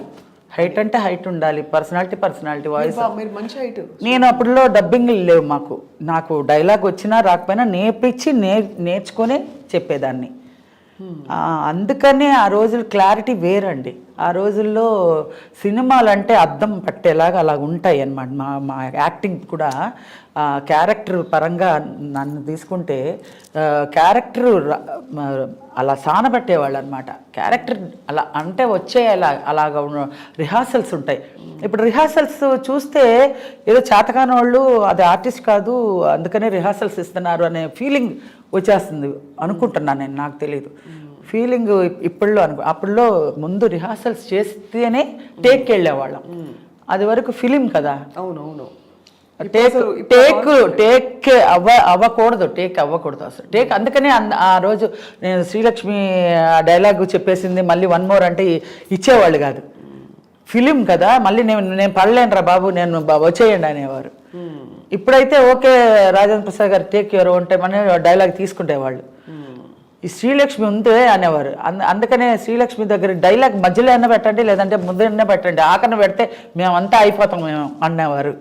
హైట్ అంటే హైట్ ఉండాలి, పర్సనాలిటీ వాయిస్. మీరు మంచి హైట్. నేను అప్పుడులో డబ్బింగ్ లేవు మాకు, నాకు డైలాగ్ వచ్చినా రాకపోయినా నేర్పించి నేర్చుకొని చెప్పేదాన్ని. అందుకనే ఆ రోజులు క్లారిటీ వేరండి. ఆ రోజుల్లో సినిమాలు అంటే అద్దం పట్టేలాగా అలా ఉంటాయి అన్నమాట. మా యాక్టింగ్ కూడా క్యారెక్టర్ పరంగా నన్ను తీసుకుంటే క్యారెక్టర్ అలా సానబట్టేవాళ్ళు అనమాట. క్యారెక్టర్ అలా అంటే వచ్చేయాలి, అలాగా రిహార్సల్స్ ఉంటాయి. ఇప్పుడు రిహార్సల్స్ చూస్తే ఏదో చేతకాని వాళ్ళు అది ఆర్టిస్ట్ కాదు అందుకనే రిహార్సల్స్ ఇస్తున్నారు అనే ఫీలింగ్ వచ్చేస్తుంది అనుకుంటున్నాను నేను, నాకు తెలియదు. ఫీలింగ్ ఇప్పుడులో అప్పుడులో ముందు రిహార్సల్స్ చేస్తేనే టేక్కి వెళ్ళేవాళ్ళం. అది వరకు ఫిలిం కదా. అవునవును. టేక్ అవ్వకూడదు అసలు. అందుకనే ఆ రోజు నేను శ్రీలక్ష్మి డైలాగ్ చెప్పేసింది మళ్ళీ వన్ మోర్ అంటే ఇచ్చేవాళ్ళు కాదు. ఫిలిం కదా, మళ్ళీ నేను పడలేనురా బాబు, నేను వచ్చేయండి అనేవారు. ఇప్పుడైతే ఓకే రాజేంద్ర ప్రసాద్ గారు టేక్ ఎవరు ఉంటే మన డైలాగ్ తీసుకునేవాళ్ళు. ఈ శ్రీలక్ష్మి ఉందే అనేవారు. అందుకనే శ్రీలక్ష్మి దగ్గర డైలాగ్ మధ్యలో అయినా పెట్టండి, లేదంటే ముందైనా పెట్టండి, ఆకన పెడితే మేమంతా అయిపోతాం మేము అనేవారు.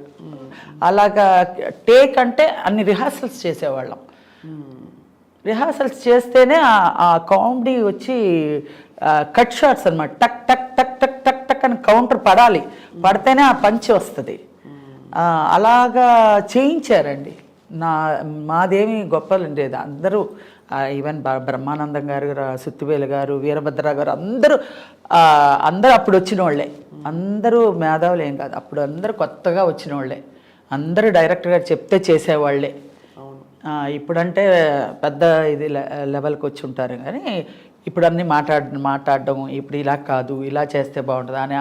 అలాగా టేక్ అంటే అన్ని రిహార్సల్స్ చేసేవాళ్ళం. రిహార్సల్స్ చేస్తేనే ఆ కామెడీ వచ్చి కట్ షాట్స్ అనమాట. టక్ టక్ టక్ టక్ టక్ టక్ అని కౌంటర్ పడాలి, పడితేనే ఆ పంచి వస్తుంది. అలాగా చేయించారండి. మాదేమి గొప్పలు లేదు. అందరూ ఈవెన్ బ్రహ్మానందం గారు, సుత్తివేలు గారు, వీరభద్ర గారు అందరూ అప్పుడు వచ్చిన వాళ్ళే. అందరూ మేధావులు ఏం కాదు, అప్పుడు అందరూ కొత్తగా వచ్చిన వాళ్ళే. అందరూ డైరెక్టర్ గారు చెప్తే చేసేవాళ్ళే. ఇప్పుడంటే పెద్ద ఇది లెవెల్కి వచ్చి ఉంటారు, కానీ ఇప్పుడు అన్నీ మాట్లాడడం ఇప్పుడు ఇలా కాదు, ఇలా చేస్తే బాగుంటుంది అని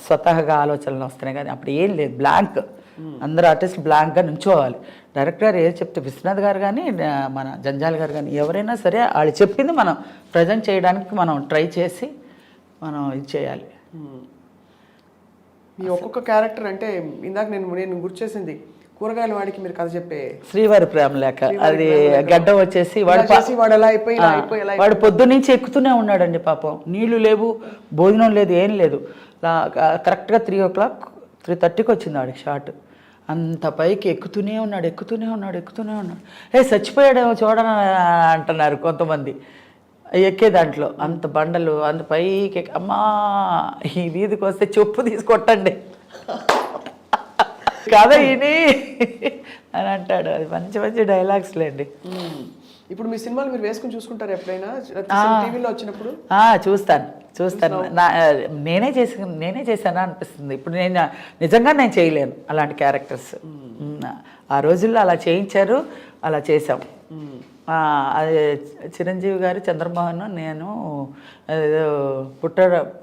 స్వతహాగా ఆలోచనలు వస్తున్నాయి. కానీ అప్పుడు ఏం లేదు, బ్లాంక్. అందరూ ఆర్టిస్ట్ బ్లాంక్గా నుంచోవాలి. డైరెక్టర్ గారు ఏది చెప్తే, విశ్వనాథ్ గారు కానీ మన జంజాల గారు కానీ ఎవరైనా సరే వాళ్ళు చెప్పింది మనం ప్రజెంట్ చేయడానికి మనం ట్రై చేసి మనం ఇది చేయాలి. మీ ఒక్కొక్క క్యారెక్టర్ అంటే ఇందాక నేను గుర్తు చేసింది కూరగాయల వాడికి మీరు కథ చెప్పే శ్రీవారి ప్రేమ లేఖ, అది గడ్డ వచ్చేసి వాడు పొద్దున్నుంచి ఎక్కుతూనే ఉన్నాడండి పాపం. నీళ్లు లేవు, భోజనం లేదు, ఏం లేదు. కరెక్ట్గా 3:30కి వచ్చింది వాడికి షాట్. అంత పైకి ఎక్కుతూనే ఉన్నాడు. చచ్చిపోయాడేమో చూడని అంటున్నారు కొంతమంది ఎక్కే దాంట్లో. అంత బండలు, అంత పైకి అమ్మా ఈ వీధికి వస్తే చెప్పు తీసుకొట్టండి కథ ఇని అని అంటాడు. అది మంచి మంచి డైలాగ్స్ లేండి. ఇప్పుడు మీ సినిమాలు మీరు వేసుకుని చూసుకుంటారు ఎప్పుడైనా టీవీలో వచ్చినప్పుడు? చూస్తాను. నేనే చేశానా అనిపిస్తుంది. ఇప్పుడు నిజంగా నేను చేయలేను అలాంటి క్యారెక్టర్స్. ఆ రోజుల్లో అలా చేయించారు, అలా చేసాం. అది చిరంజీవి గారు, చంద్రమోహన్, నేను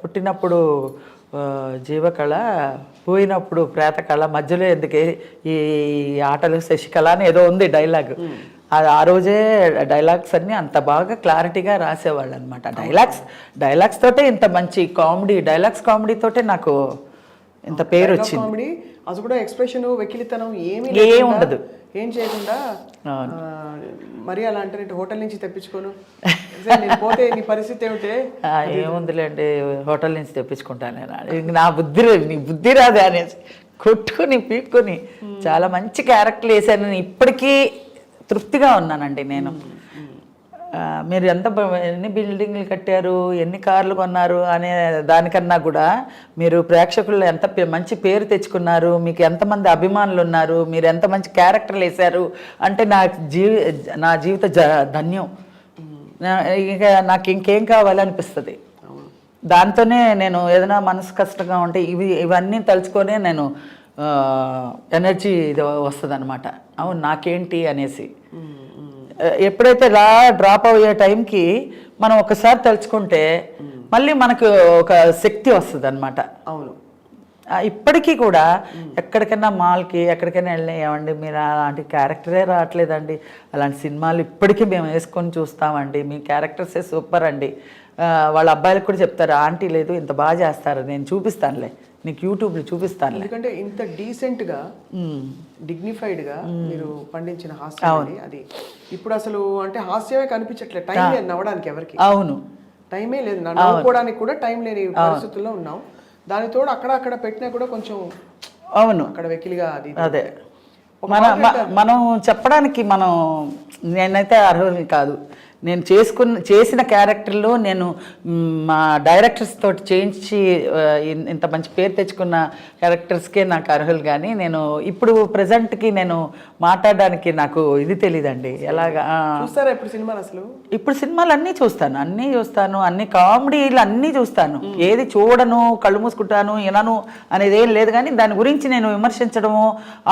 పుట్టినప్పుడు జీవకళ, పోయినప్పుడు ప్రేతకళ, మధ్యలో ఎందుకే ఈ ఆటలు శశికళ అని ఏదో ఉంది డైలాగ్. అది ఆ రోజే డైలాగ్స్ అన్నీ అంత బాగా క్లారిటీగా రాసేవాళ్ళు అనమాట. డైలాగ్స్ తోటే ఇంత మంచి కామెడీ, కామెడీ తోటే నాకు ఇంత పేరు వచ్చింది. అది కూడా ఎక్స్ప్రెషన్, వెకిలితనం ఏమీ ఉండదు, ఏం చేయకుండా. మరి అలా అంటే హోటల్ నుంచి తెప్పించుకోను పోతే నీ పరిస్థితి ఏమిటి? ఏముందిలేండి, హోటల్ నుంచి తెప్పించుకుంటాను నేను. నీ బుద్ధి రాదే అనేసి కొట్టుకుని పీక్కుని చాలా మంచి క్యారెక్టర్లు వేసాను. నేను ఇప్పటికీ తృప్తిగా ఉన్నానండి. నేను మీరు ఎన్ని బిల్డింగ్లు కట్టారు, ఎన్ని కార్లు కొన్నారు అనే దానికన్నా కూడా మీరు ప్రేక్షకుల్లో ఎంత మంచి పేరు తెచ్చుకున్నారు, మీకు ఎంతమంది అభిమానులు ఉన్నారు, మీరు ఎంత మంచి క్యారెక్టర్లు వేశారు అంటే నా జీవిత ధన్యం. ఇక నాకు ఇంకేం కావాలనిపిస్తుంది. దాంతోనే నేను ఏదైనా మనసు కష్టంగా ఉంటే ఇవన్నీ తలుచుకొనే నేను ఎనర్జీ ఇది వస్తుంది అనమాట. అవును నాకేంటి అనేసి. ఎప్పుడైతే ఇలా డ్రాప్ అయ్యే టైంకి మనం ఒకసారి తలుచుకుంటే మళ్ళీ మనకు ఒక శక్తి వస్తుంది అనమాట. అవును. ఇప్పటికీ కూడా ఎక్కడికైనా మాల్కి ఎక్కడికైనా వెళ్ళినా, ఏమండి మీరు అలాంటి క్యారెక్టరే రావట్లేదండి, అలాంటి సినిమాలు ఇప్పటికీ మేము వేసుకొని చూస్తామండి, మీ క్యారెక్టర్సే సూపర్ అండి. వాళ్ళ అబ్బాయిలకు కూడా చెప్తారు, ఆంటీ లేదు ఇంత బాగా చేస్తారు, నేను చూపిస్తానులే నీకు యూట్యూబ్లో చూపిస్తాను. ఎందుకంటే ఇంత డీసెంట్గా డిగ్నిఫైడ్గా మీరు పండించిన హాస్యం అది ఇప్పుడు అసలు అంటే హాస్యమే కనిపించట్లేదు, టైం లేదు నవ్వడానికి ఎవరికి. అవును, టైమే లేదు, నవ్వుకోవడానికి కూడా టైం లేని పరిస్థితుల్లో ఉన్నాం. దానితోడు అక్కడ పెట్టినా కూడా కొంచెం అవును అక్కడ వెకిలిగా అది అదే మనం చెప్పడానికి నేనైతే అర్హుల్ని కాదు. నేను చేసిన క్యారెక్టర్లో నేను మా డైరెక్టర్స్ తోటి చేయించి ఇంత మంచి పేరు తెచ్చుకున్న క్యారెక్టర్స్కే నాకు అర్హులు. కానీ నేను ఇప్పుడు ప్రజెంట్కి నేను మాట్లాడడానికి నాకు ఇది తెలియదండి ఎలాగా. చూస్తారా ఇప్పుడు సినిమాలు? అసలు ఇప్పుడు సినిమాలు అన్నీ చూస్తాను, అన్ని కామెడీలు అన్నీ చూస్తాను. ఏది చూడను, కళ్ళు మూసుకుంటాను, వినను అనేది ఏం లేదు. కానీ దాని గురించి నేను విమర్శించడమో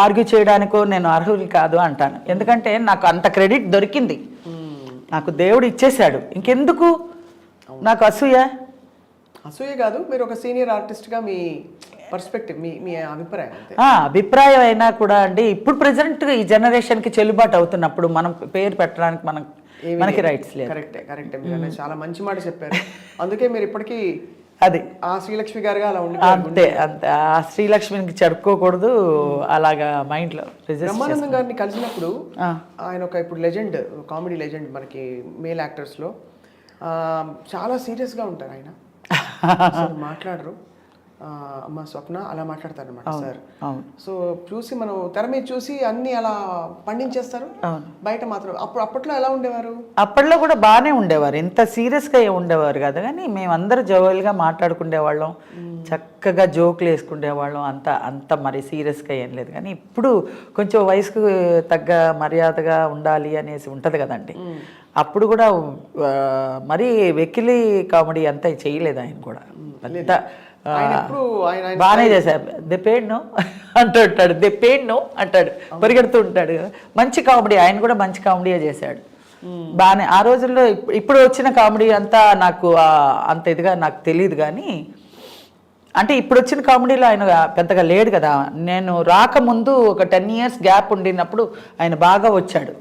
ఆర్గ్యూ చేయడానికో నేను అర్హులు కాదు అంటాను. ఎందుకంటే నాకు అంత క్రెడిట్ దొరికింది, నాకు దేవుడు ఇచ్చేశాడు. ఇంకెందుకు నాకు అసూయ కాదు, మీరు ఒక సీనియర్ ఆర్టిస్ట్గా మీ పర్స్పెక్టివ్, మీ అభిప్రాయం. అభిప్రాయం అయినా కూడా అండి, ఇప్పుడు ప్రజెంట్ ఈ జనరేషన్కి చెల్లుబాటు అవుతున్నప్పుడు మనం పేరు పెట్టడానికి మనకి రైట్స్ లేదు. కరెక్టే మీరు చాలా మంచి మాట చెప్పారు. అందుకే మీరు ఇప్పటికీ అది ఆ శ్రీలక్ష్మి గారుగా అలా ఉండి అంతే ఆ శ్రీలక్ష్మికి చెడుకోకూడదు, అలాగా మైండ్లో. బ్రహ్మానందం గారిని కలిసినప్పుడు ఆయన ఒక ఇప్పుడు లెజెండ్, కామెడీ లెజెండ్ మనకి మేల్ యాక్టర్స్లో. చాలా సీరియస్గా ఉంటారు ఆయన, మాట్లాడరు. అమ్మ స్వప్న అలా మాట్లాడతారు అనమాట సార్. సో చూసి మనం తెర మీద చూసి అన్ని అలా పండించేస్తారు, బయట మాత్రం. అప్పట్లో ఎలా ఉండేవారు? అప్పట్లో కూడా బాగానే ఉండేవారు, ఇంత సీరియస్గా ఉండేవారు కదా. కానీ మేమందరూ జోవల్గా మాట్లాడుకునేవాళ్ళం, చక్కగా జోకులు వేసుకునేవాళ్ళం. అంత మరి సీరియస్గా ఏం లేదు. కానీ ఇప్పుడు కొంచెం వయసుకు తగ్గ మర్యాదగా ఉండాలి అనేసి ఉంటుంది కదండి. అప్పుడు కూడా మరీ వెకిలి కామెడీ అంతా చేయలేదు ఆయన కూడా. పెద్ద బాగానే చేశారు. దే పేడ్ నో అంటాడు, దే పేడ్ నో అంటాడు, పరిగెడుతూ ఉంటాడు. మంచి కామెడీ, ఆయన కూడా మంచి కామెడీయే చేశాడు బాగానే ఆ రోజుల్లో. ఇప్పుడు వచ్చిన కామెడీ అంతా నాకు అంత ఇదిగా నాకు తెలియదు. కానీ అంటే ఇప్పుడు వచ్చిన కామెడీలో ఆయన పెద్దగా లేడు కదా. నేను రాకముందు ఒక 10 years గ్యాప్ ఉండినప్పుడు ఆయన బాగా వచ్చాడు.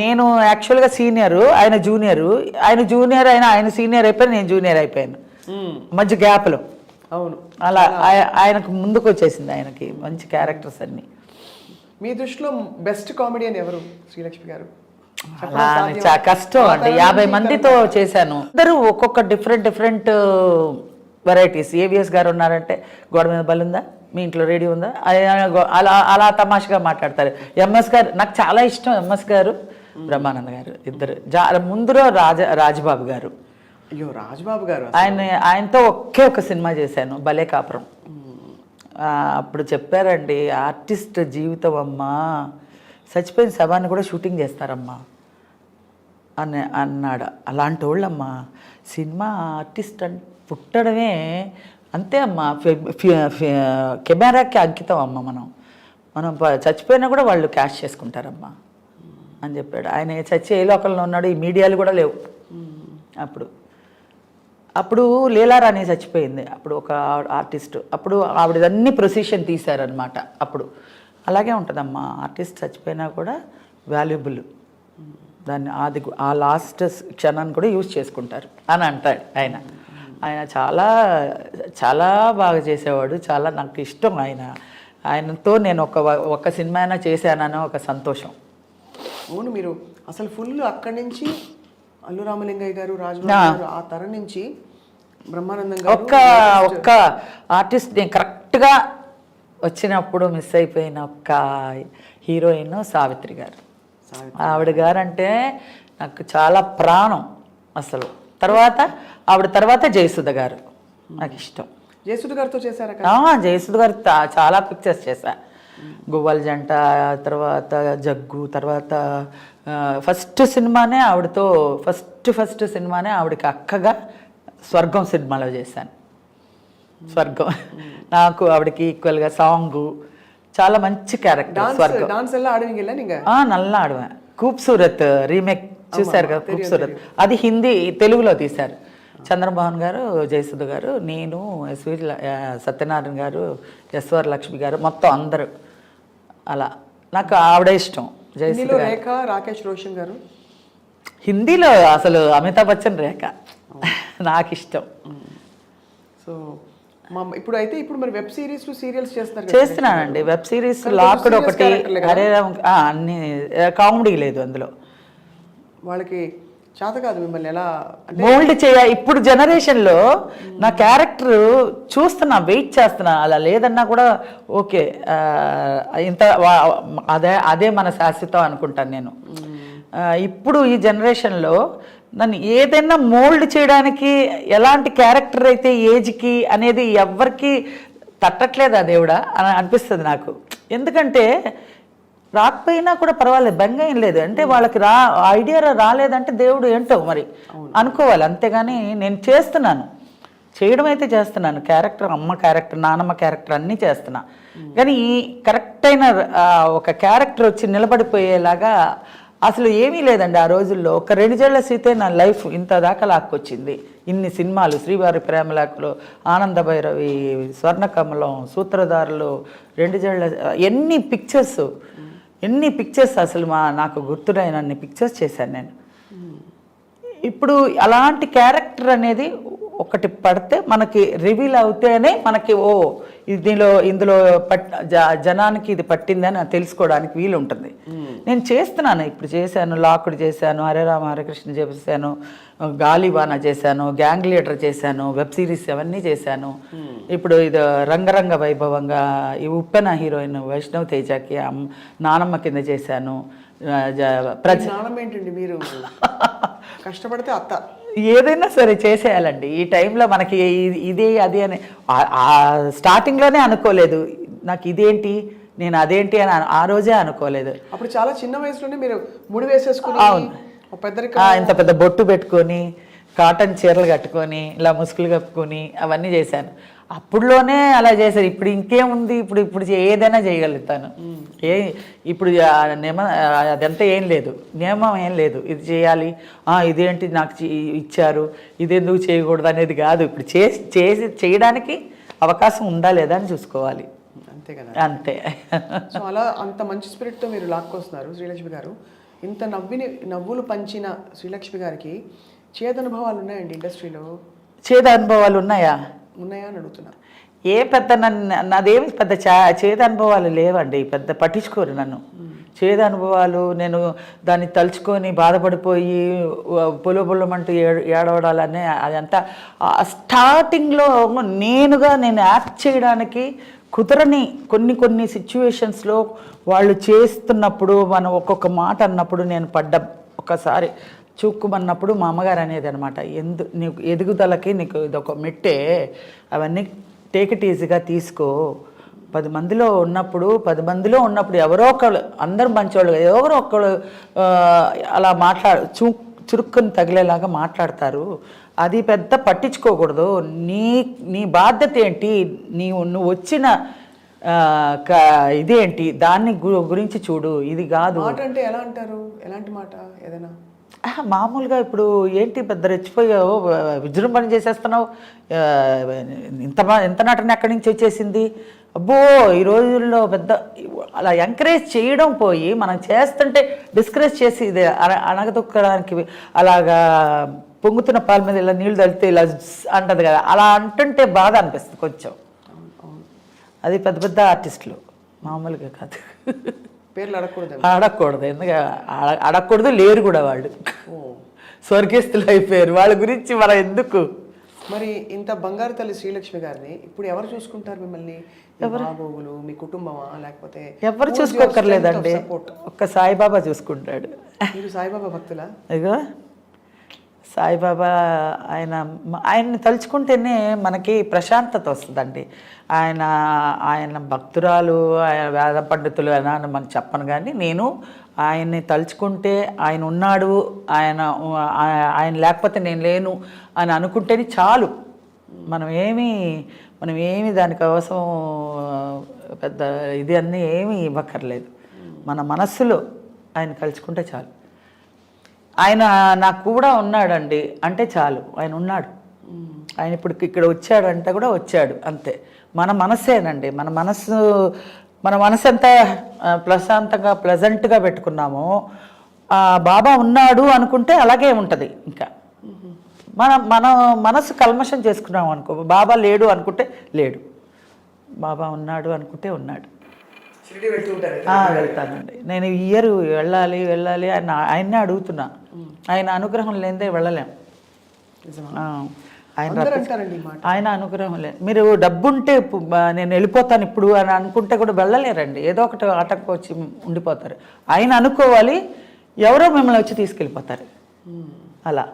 నేను యాక్చువల్గా సీనియరు, ఆయన జూనియరు. ఆయన సీనియర్ అయిపోయాను, నేను జూనియర్ అయిపోయాను మధ్య గ్యాప్లో. అవును, అలా ఆయనకు ముందుకు వచ్చేసింది ఆయనకి మంచి క్యారెక్టర్స్ అన్ని. మీ దృష్టిలో బెస్ట్ కామెడియన్ ఎవరు శ్రీలక్ష్మి గారు? చాలా కష్టం అండి, 50 మందితో చేశాను. అందరూ ఒక్కొక్క డిఫరెంట్ వెరైటీస్. ఏవిఎస్ గారు ఉన్నారంటే గోడ మీద బలుందా, మీ ఇంట్లో రేడియో ఉందా, అలా తమాషగా మాట్లాడతారు. ఎంఎస్ గారు నాకు చాలా ఇష్టం. ఎంఎస్ గారు, బ్రహ్మానంద గారు ఇద్దరు. ముందులో రాజబాబు గారు. అయ్యో రాజబాబు గారు, ఆయనతో ఒకే ఒక సినిమా చేశాను, భలే కాపురం. అప్పుడు చెప్పారండి, ఆర్టిస్ట్ జీవితం అమ్మా, చచ్చిపోయిన శవాన్ని కూడా షూటింగ్ చేస్తారమ్మా అన్నాడు. అలాంటి వాళ్ళమ్మా సినిమా ఆర్టిస్ట్ అని పుట్టడమే అంతే అమ్మా, కెమెరాకి అంకితం అమ్మ. మనం చచ్చిపోయినా కూడా వాళ్ళు క్యాష్ చేసుకుంటారమ్మా అని చెప్పాడు. ఆయన చచ్చి ఏ లోకల్లో ఉన్నాడు, ఈ మీడియాలు కూడా లేవు అప్పుడు లీలారాణి చచ్చిపోయింది, అప్పుడు ఒక ఆర్టిస్ట్. అప్పుడు ఆవిడదన్నీ ప్రొసీషన్ తీశారనమాట. అప్పుడు అలాగే ఉంటుందమ్మా, ఆర్టిస్ట్ చచ్చిపోయినా కూడా వాల్యుబుల్, దాన్ని ఆ లాస్ట్ క్షణాన్ని కూడా యూజ్ చేసుకుంటారు అని అంటాడు ఆయన చాలా చాలా బాగా చేసేవాడు. చాలా నాకు ఇష్టం ఆయనతో నేను ఒక సినిమా అయినా చేశానని ఒక సంతోషం. అవును, మీరు అసలు ఫుల్ అక్కడి నుంచి అల్లు రామలింగయ్య గారు, రాజబాబు గారు, ఆ తరం నుంచి బ్రహ్మానందం గారు, ఒక్క ఆర్టిస్ట్ నేను కరెక్ట్గా వచ్చినప్పుడు మిస్ అయిపోయిన ఒక్క హీరోయిన్ సావిత్రి గారు. ఆవిడ గారు అంటే నాకు చాలా ప్రాణం అసలు. ఆవిడ తర్వాత జయసుధ గారు నాకు ఇష్టం. జయసుధ గారితో చేశారా? జయసుధ గారు చాలా పిక్చర్స్ చేశా. గువ్వల జంట, తర్వాత జగ్గు, తర్వాత ఫస్ట్ సినిమానే ఆవిడతో ఫస్ట్ సినిమానే ఆవిడకి అక్కగా స్వర్గం సినిమాలో చేశాను. స్వర్గం నాకు ఆవిడకి ఈక్వల్గా సాంగు, చాలా మంచి క్యారెక్టర్. స్వర్గం నల్లా ఆడవా. ఖూబ్సూరత్ రీమేక్ చూశారు కదా, ఖూబ్సూరత్. అది హిందీ తెలుగులో తీశారు. చంద్రమోహన్ గారు, జయసుధ గారు, నేను, ఎస్వి సత్యనారాయణ గారు, ఎస్ఆర్ లక్ష్మి గారు, మొత్తం అందరూ. అలా నాకు ఆవిడ ఇష్టం. జయసుధ రేఖ, రాకేష్ రోషన్ గారు. హిందీలో అసలు అమితాబ్ బచ్చన్ రేఖ నాకు ఇష్టం. సో ఇప్పుడు మరి వెబ్ సిరీస్ సీరియల్స్ చేస్తున్నానండి. వెబ్ సిరీస్ లాక్డ్ ఒకటి, హరే రామ్, అన్ని కామెడీ లేదు అందులో. వాళ్ళకి చేత కాదు మిమ్మల్ని ఎలా అంటే మోల్డ్ ఇప్పుడు జనరేషన్లో నా క్యారెక్టర్ చూస్తున్నా, వెయిట్ చేస్తున్నా. అలా లేదన్నా కూడా ఓకే, ఇంత అదే మన శాశ్వతం అనుకుంటాను నేను. ఇప్పుడు ఈ జనరేషన్లో నన్ను ఏదైనా మోల్డ్ చేయడానికి ఎలాంటి క్యారెక్టర్ అయితే ఏజ్కి అనేది ఎవ్వరికి తట్టట్లేదా దేవుడా అని అనిపిస్తుంది నాకు. ఎందుకంటే రాకపోయినా కూడా పర్వాలేదు, బెంగ ఏం లేదు. అంటే వాళ్ళకి ఐడియా రాలేదంటే దేవుడు ఏంటో మరి అనుకోవాలి. అంతేగాని నేను చేయడం అయితే చేస్తున్నాను. క్యారెక్టర్, అమ్మ క్యారెక్టర్, నానమ్మ క్యారెక్టర్ అన్నీ చేస్తున్నా. కానీ ఈ కరెక్ట్ అయిన ఒక క్యారెక్టర్ వచ్చి నిలబడిపోయేలాగా అసలు ఏమీ లేదండి ఆ రోజుల్లో. ఒక 2 జళ్ల సీతే నా లైఫ్ ఇంత దాకా లాక్కొచ్చింది. ఇన్ని సినిమాలు, శ్రీవారి ప్రేమలాకులు, ఆనంద భైరవి, స్వర్ణకమలం, సూత్రధారులు, 2 జళ్ల, ఎన్ని పిక్చర్స్ అసలు నాకు గుర్తులేనన్ని పిక్చర్స్ చేశాను నేను. ఇప్పుడు అలాంటి క్యారెక్టర్ అనేది ఒకటి పడితే మనకి రివీల్ అవుతేనే మనకి ఇందులో జనానికి ఇది పట్టిందని తెలుసుకోవడానికి వీలు ఉంటుంది. నేను చేస్తున్నాను, ఇప్పుడు చేశాను, లాకుడు చేశాను, హరే రామ హరే కృష్ణ చేశాను, గాలివాన చేశాను, గ్యాంగ్ లీడర్ చేశాను, వెబ్ సిరీస్ అవన్నీ చేశాను. ఇప్పుడు ఇది రంగరంగ వైభవంగా ఈ ఉప్పెన హీరోయిన్ వైష్ణవ్ తేజకి నానమ్మ కింద చేశాను. ఏంటండి మీరు కష్టపడితే అత్త ఏదైనా సరే చేసేయాలండి. ఈ టైంలో మనకి ఇదే అది అని స్టార్టింగ్లోనే అనుకోలేదు. నాకు ఇదేంటి, నేను అదేంటి అని ఆ రోజే అనుకోలేదు. అప్పుడు చాలా చిన్న వయసులోనే మీరు ముడి వేసేసుకుని, ఇంత పెద్ద బొట్టు పెట్టుకొని, కాటన్ చీరలు కట్టుకొని, ఇలా ముసుగులు కప్పుకొని అవన్నీ చేశాను. అప్పుడులోనే అలా చేశారు. ఇప్పుడు ఇంకేముంది, ఇప్పుడు ఏదైనా చేయగలుగుతాను. ఇప్పుడు అదంతా ఏం లేదు, నియమం ఏం లేదు. ఇది చేయాలి, ఇదేంటి నాకు ఇచ్చారు, ఇదెందుకు చేయకూడదు అనేది కాదు. ఇప్పుడు చేయడానికి అవకాశం ఉందా లేదా అని చూసుకోవాలి. అంతే కదా, అంతే. సో అలా అంత మంచి స్పిరిట్తో మీరు లాక్కొస్తున్నారు శ్రీలక్ష్మి గారు. ఇంత నవ్వులు పంచిన శ్రీలక్ష్మి గారికి చేదనుభవాలు ఉన్నాయండి ఇండస్ట్రీలో? చేదనుభవాలు ఉన్నాయా అని అడుగుతున్నా. పెద్ద నాదేమి పెద్ద చేదు అనుభవాలు లేవండి. పెద్ద పట్టించుకోరు నన్ను. చేదు అనుభవాలు నేను దాన్ని తలుచుకొని బాధపడిపోయి పొలమంటూ ఏడవడాలనే అదంతా స్టార్టింగ్లో నేను యాక్ట్ చేయడానికి కుదరని కొన్ని సిచ్యువేషన్స్లో వాళ్ళు చేస్తున్నప్పుడు మనం ఒక్కొక్క మాట అన్నప్పుడు నేను ఒకసారి చూక్కుమన్నప్పుడు మా అమ్మగారు అనేది అనమాట, నీకు ఎదుగుదలకి నీకు ఇదొక మెట్టే, అవన్నీ టేక్ ఇట్ ఈజీగా తీసుకో. 10 మందిలో ఉన్నప్పుడు ఎవరో ఒకళ్ళు, అందరూ మంచివాళ్ళు, ఎవరో ఒకళ్ళు అలా చురుక్కుని తగిలేలాగా మాట్లాడతారు. అది పెద్ద పట్టించుకోకూడదు. నీ బాధ్యత ఏంటి, నువ్వు వచ్చిన ఇదేంటి, దాన్ని గురించి చూడు, ఇది కాదు. మాట అంటే ఎలా అంటారు? ఎలాంటి మాట? ఏదైనా మామూలుగా ఇప్పుడు ఏంటి పెద్ద రెచ్చిపోయావు, విజృంభణ చేసేస్తున్నావు, ఎంత నటన ఎక్కడి నుంచి వచ్చేసింది, అబ్బో ఈ రోజుల్లో పెద్ద అలా ఎంకరేజ్ చేయడం పోయి మనం చేస్తుంటే డిస్కరేజ్ చేసి ఇది అణగదొక్కడానికి అలాగా పొంగుతున్న పాల మీద ఇలా నీళ్ళు తలితే ఇలా అంటది కదా, అలా అంటుంటే బాధ అనిపిస్తుంది కొంచెం. అది పెద్ద ఆర్టిస్టులు, మామూలుగా కాదు. పేర్లు అడగకూడదు, ఎందుకంటే అడగకూడదు, లేరు కూడా వాళ్ళు, స్వర్గస్థులు అయిపోయారు. వాళ్ళ గురించి మనం ఎందుకు. మరి ఇంత బంగారు తల్లి శ్రీలక్ష్మి గారిని ఇప్పుడు ఎవరు చూసుకుంటారు మిమ్మల్ని? బాగోగులు మీ కుటుంబమా, లేకపోతే ఎవరు చూసుకోకర్లేదండి, ఒక్క సాయిబాబా చూసుకుంటాడు. మీరు సాయిబాబా భక్తులా? ఇగో సాయిబాబా ఆయన్ని తలుచుకుంటేనే మనకి ప్రశాంతత వస్తుందండి. ఆయన భక్తురాలు, ఆయన వేద పండితులు అని మనం చెప్పను, కానీ నేను ఆయన్ని తలుచుకుంటే ఆయన ఉన్నాడు, ఆయన లేకపోతే నేను లేను అని అనుకుంటేనే చాలు. మనం ఏమి దానికోసం పెద్ద ఇది అన్నీ ఏమీ ఇవ్వక్కర్లేదు. మన మనస్సులో ఆయన కలుసుకుంటే చాలు. ఆయన నాకు కూడా ఉన్నాడండి అంటే చాలు, ఆయన ఉన్నాడు. ఆయన ఇప్పుడు ఇక్కడ వచ్చాడంటే కూడా వచ్చాడు, అంతే. మన మనస్సేనండి, మన మనసు ఎంత ప్రశాంతంగా ప్లెజెంట్గా పెట్టుకున్నామో బాబా ఉన్నాడు అనుకుంటే అలాగే ఉంటుంది. ఇంకా మన మనసు కల్మషం చేసుకున్నాం అనుకో, బాబా లేడు అనుకుంటే లేడు, బాబా ఉన్నాడు అనుకుంటే ఉన్నాడు. వెళ్తానండి. నేను ఈ ఇయర్ వెళ్ళాలి ఆయన్నే అడుగుతున్నా. ఆయన అనుగ్రహం లేనిదే వెళ్ళలేం. ఆయన అనుగ్రహం లేదు. మీరు డబ్బుంటే నేను వెళ్ళిపోతాను ఇప్పుడు అని అనుకుంటే కూడా వెళ్ళలేరండి. ఏదో ఒకటి ఆటకు వచ్చి ఉండిపోతారు. ఆయన అనుకోవాలి, ఎవరో మిమ్మల్ని వచ్చి తీసుకెళ్ళిపోతారు. అలా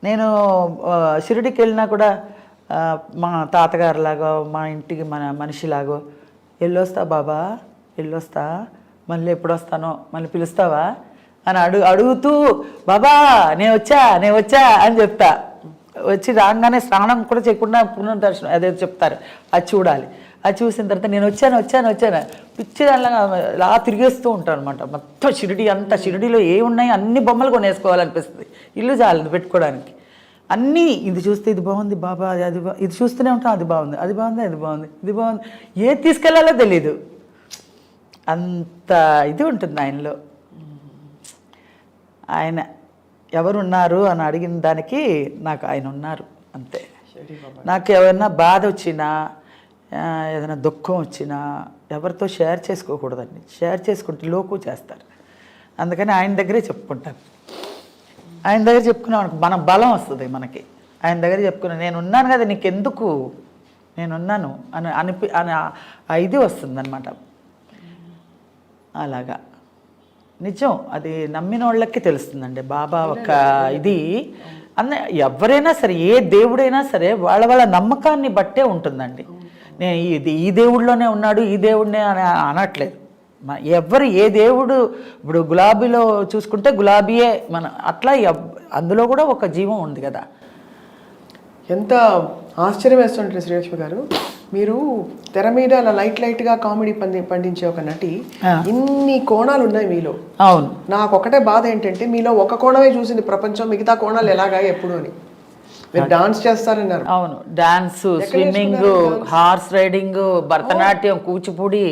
నేను షిరిడికి వెళ్ళినా కూడా మా తాతగారులాగో మా ఇంటికి మనిషిలాగో వెళ్ళొస్తా బాబా, వెళ్ళొస్తా, మళ్ళీ ఎప్పుడు వస్తానో మళ్ళీ పిలుస్తావా అని అడుగుతూ బాబా నేను వచ్చా అని చెప్తా. వచ్చి రాగానే స్నానం కూడా చేయకుండా పునర్దర్శనం అదే చెప్తారు, అది చూడాలి. అది చూసిన తర్వాత నేను వచ్చాను పిచ్చి అలా తిరిగేస్తూ ఉంటాను అనమాట. మొత్తం షిరిడిలో ఏమున్నాయి అన్ని బొమ్మలు కొనేసుకోవాలనిపిస్తుంది. ఇల్లు చాలదు పెట్టుకోవడానికి. అన్నీ ఇది చూస్తే ఇది బాగుంది బాబా, అది ఇది చూస్తూనే ఉంటాం, అది బాగుంది. ఏది తీసుకెళ్లాలో తెలీదు. అంత ఇది ఉంటుంది ఆయనలో. ఆయన ఎవరున్నారు అని అడిగిన దానికి నాకు ఆయన ఉన్నారు అంతే. నాకు ఏమైనా బాధ వచ్చినా ఏదైనా దుఃఖం వచ్చినా ఎవరితో షేర్ చేసుకోకూడదండి. షేర్ చేసుకుంటే లోకు చేస్తారు. అందుకని ఆయన దగ్గరే చెప్పుకుంటాను. ఆయన దగ్గర చెప్పుకున్నాం అనుకో మన బలం వస్తుంది మనకి. ఆయన దగ్గర చెప్పుకున్నాను, నేను ఉన్నాను కదా నీకెందుకు, నేనున్నాను అని ఇది వస్తుంది అనమాట. అలాగా నిజం. అది నమ్మిన వాళ్ళకి తెలుస్తుందండి బాబా ఒక ఇది. ఎవరైనా సరే ఏ దేవుడైనా సరే వాళ్ళ నమ్మకాన్ని బట్టే ఉంటుందండి. నేను ఈ దేవుడిలోనే ఉన్నాడు ఈ దేవుడినే అని అనట్లేదు. ఎవరు ఏ దేవుడు, ఇప్పుడు గులాబీలో చూసుకుంటే గులాబీయే మన, అట్లా అందులో కూడా ఒక జీవం ఉంది కదా. ఎంత ఆశ్చర్యం వేస్తుంటారు శ్రీలక్ష్మి గారు. మీరు తెర మీద అలా లైట్గా కామెడీ పండించే ఒక నటి, ఇన్ని కోణాలు ఉన్నాయి మీలో. అవును. నాకు ఒకటే బాధ ఏంటంటే మీలో ఒక కోణమే చూసింది ప్రపంచం, మిగతా కోణాలు ఎలాగా ఎప్పుడు అని. మీరు డాన్స్ చేస్తారన్నారు. అవును, dance, swimming, horse riding, Bharatanatyam, Kuchipudi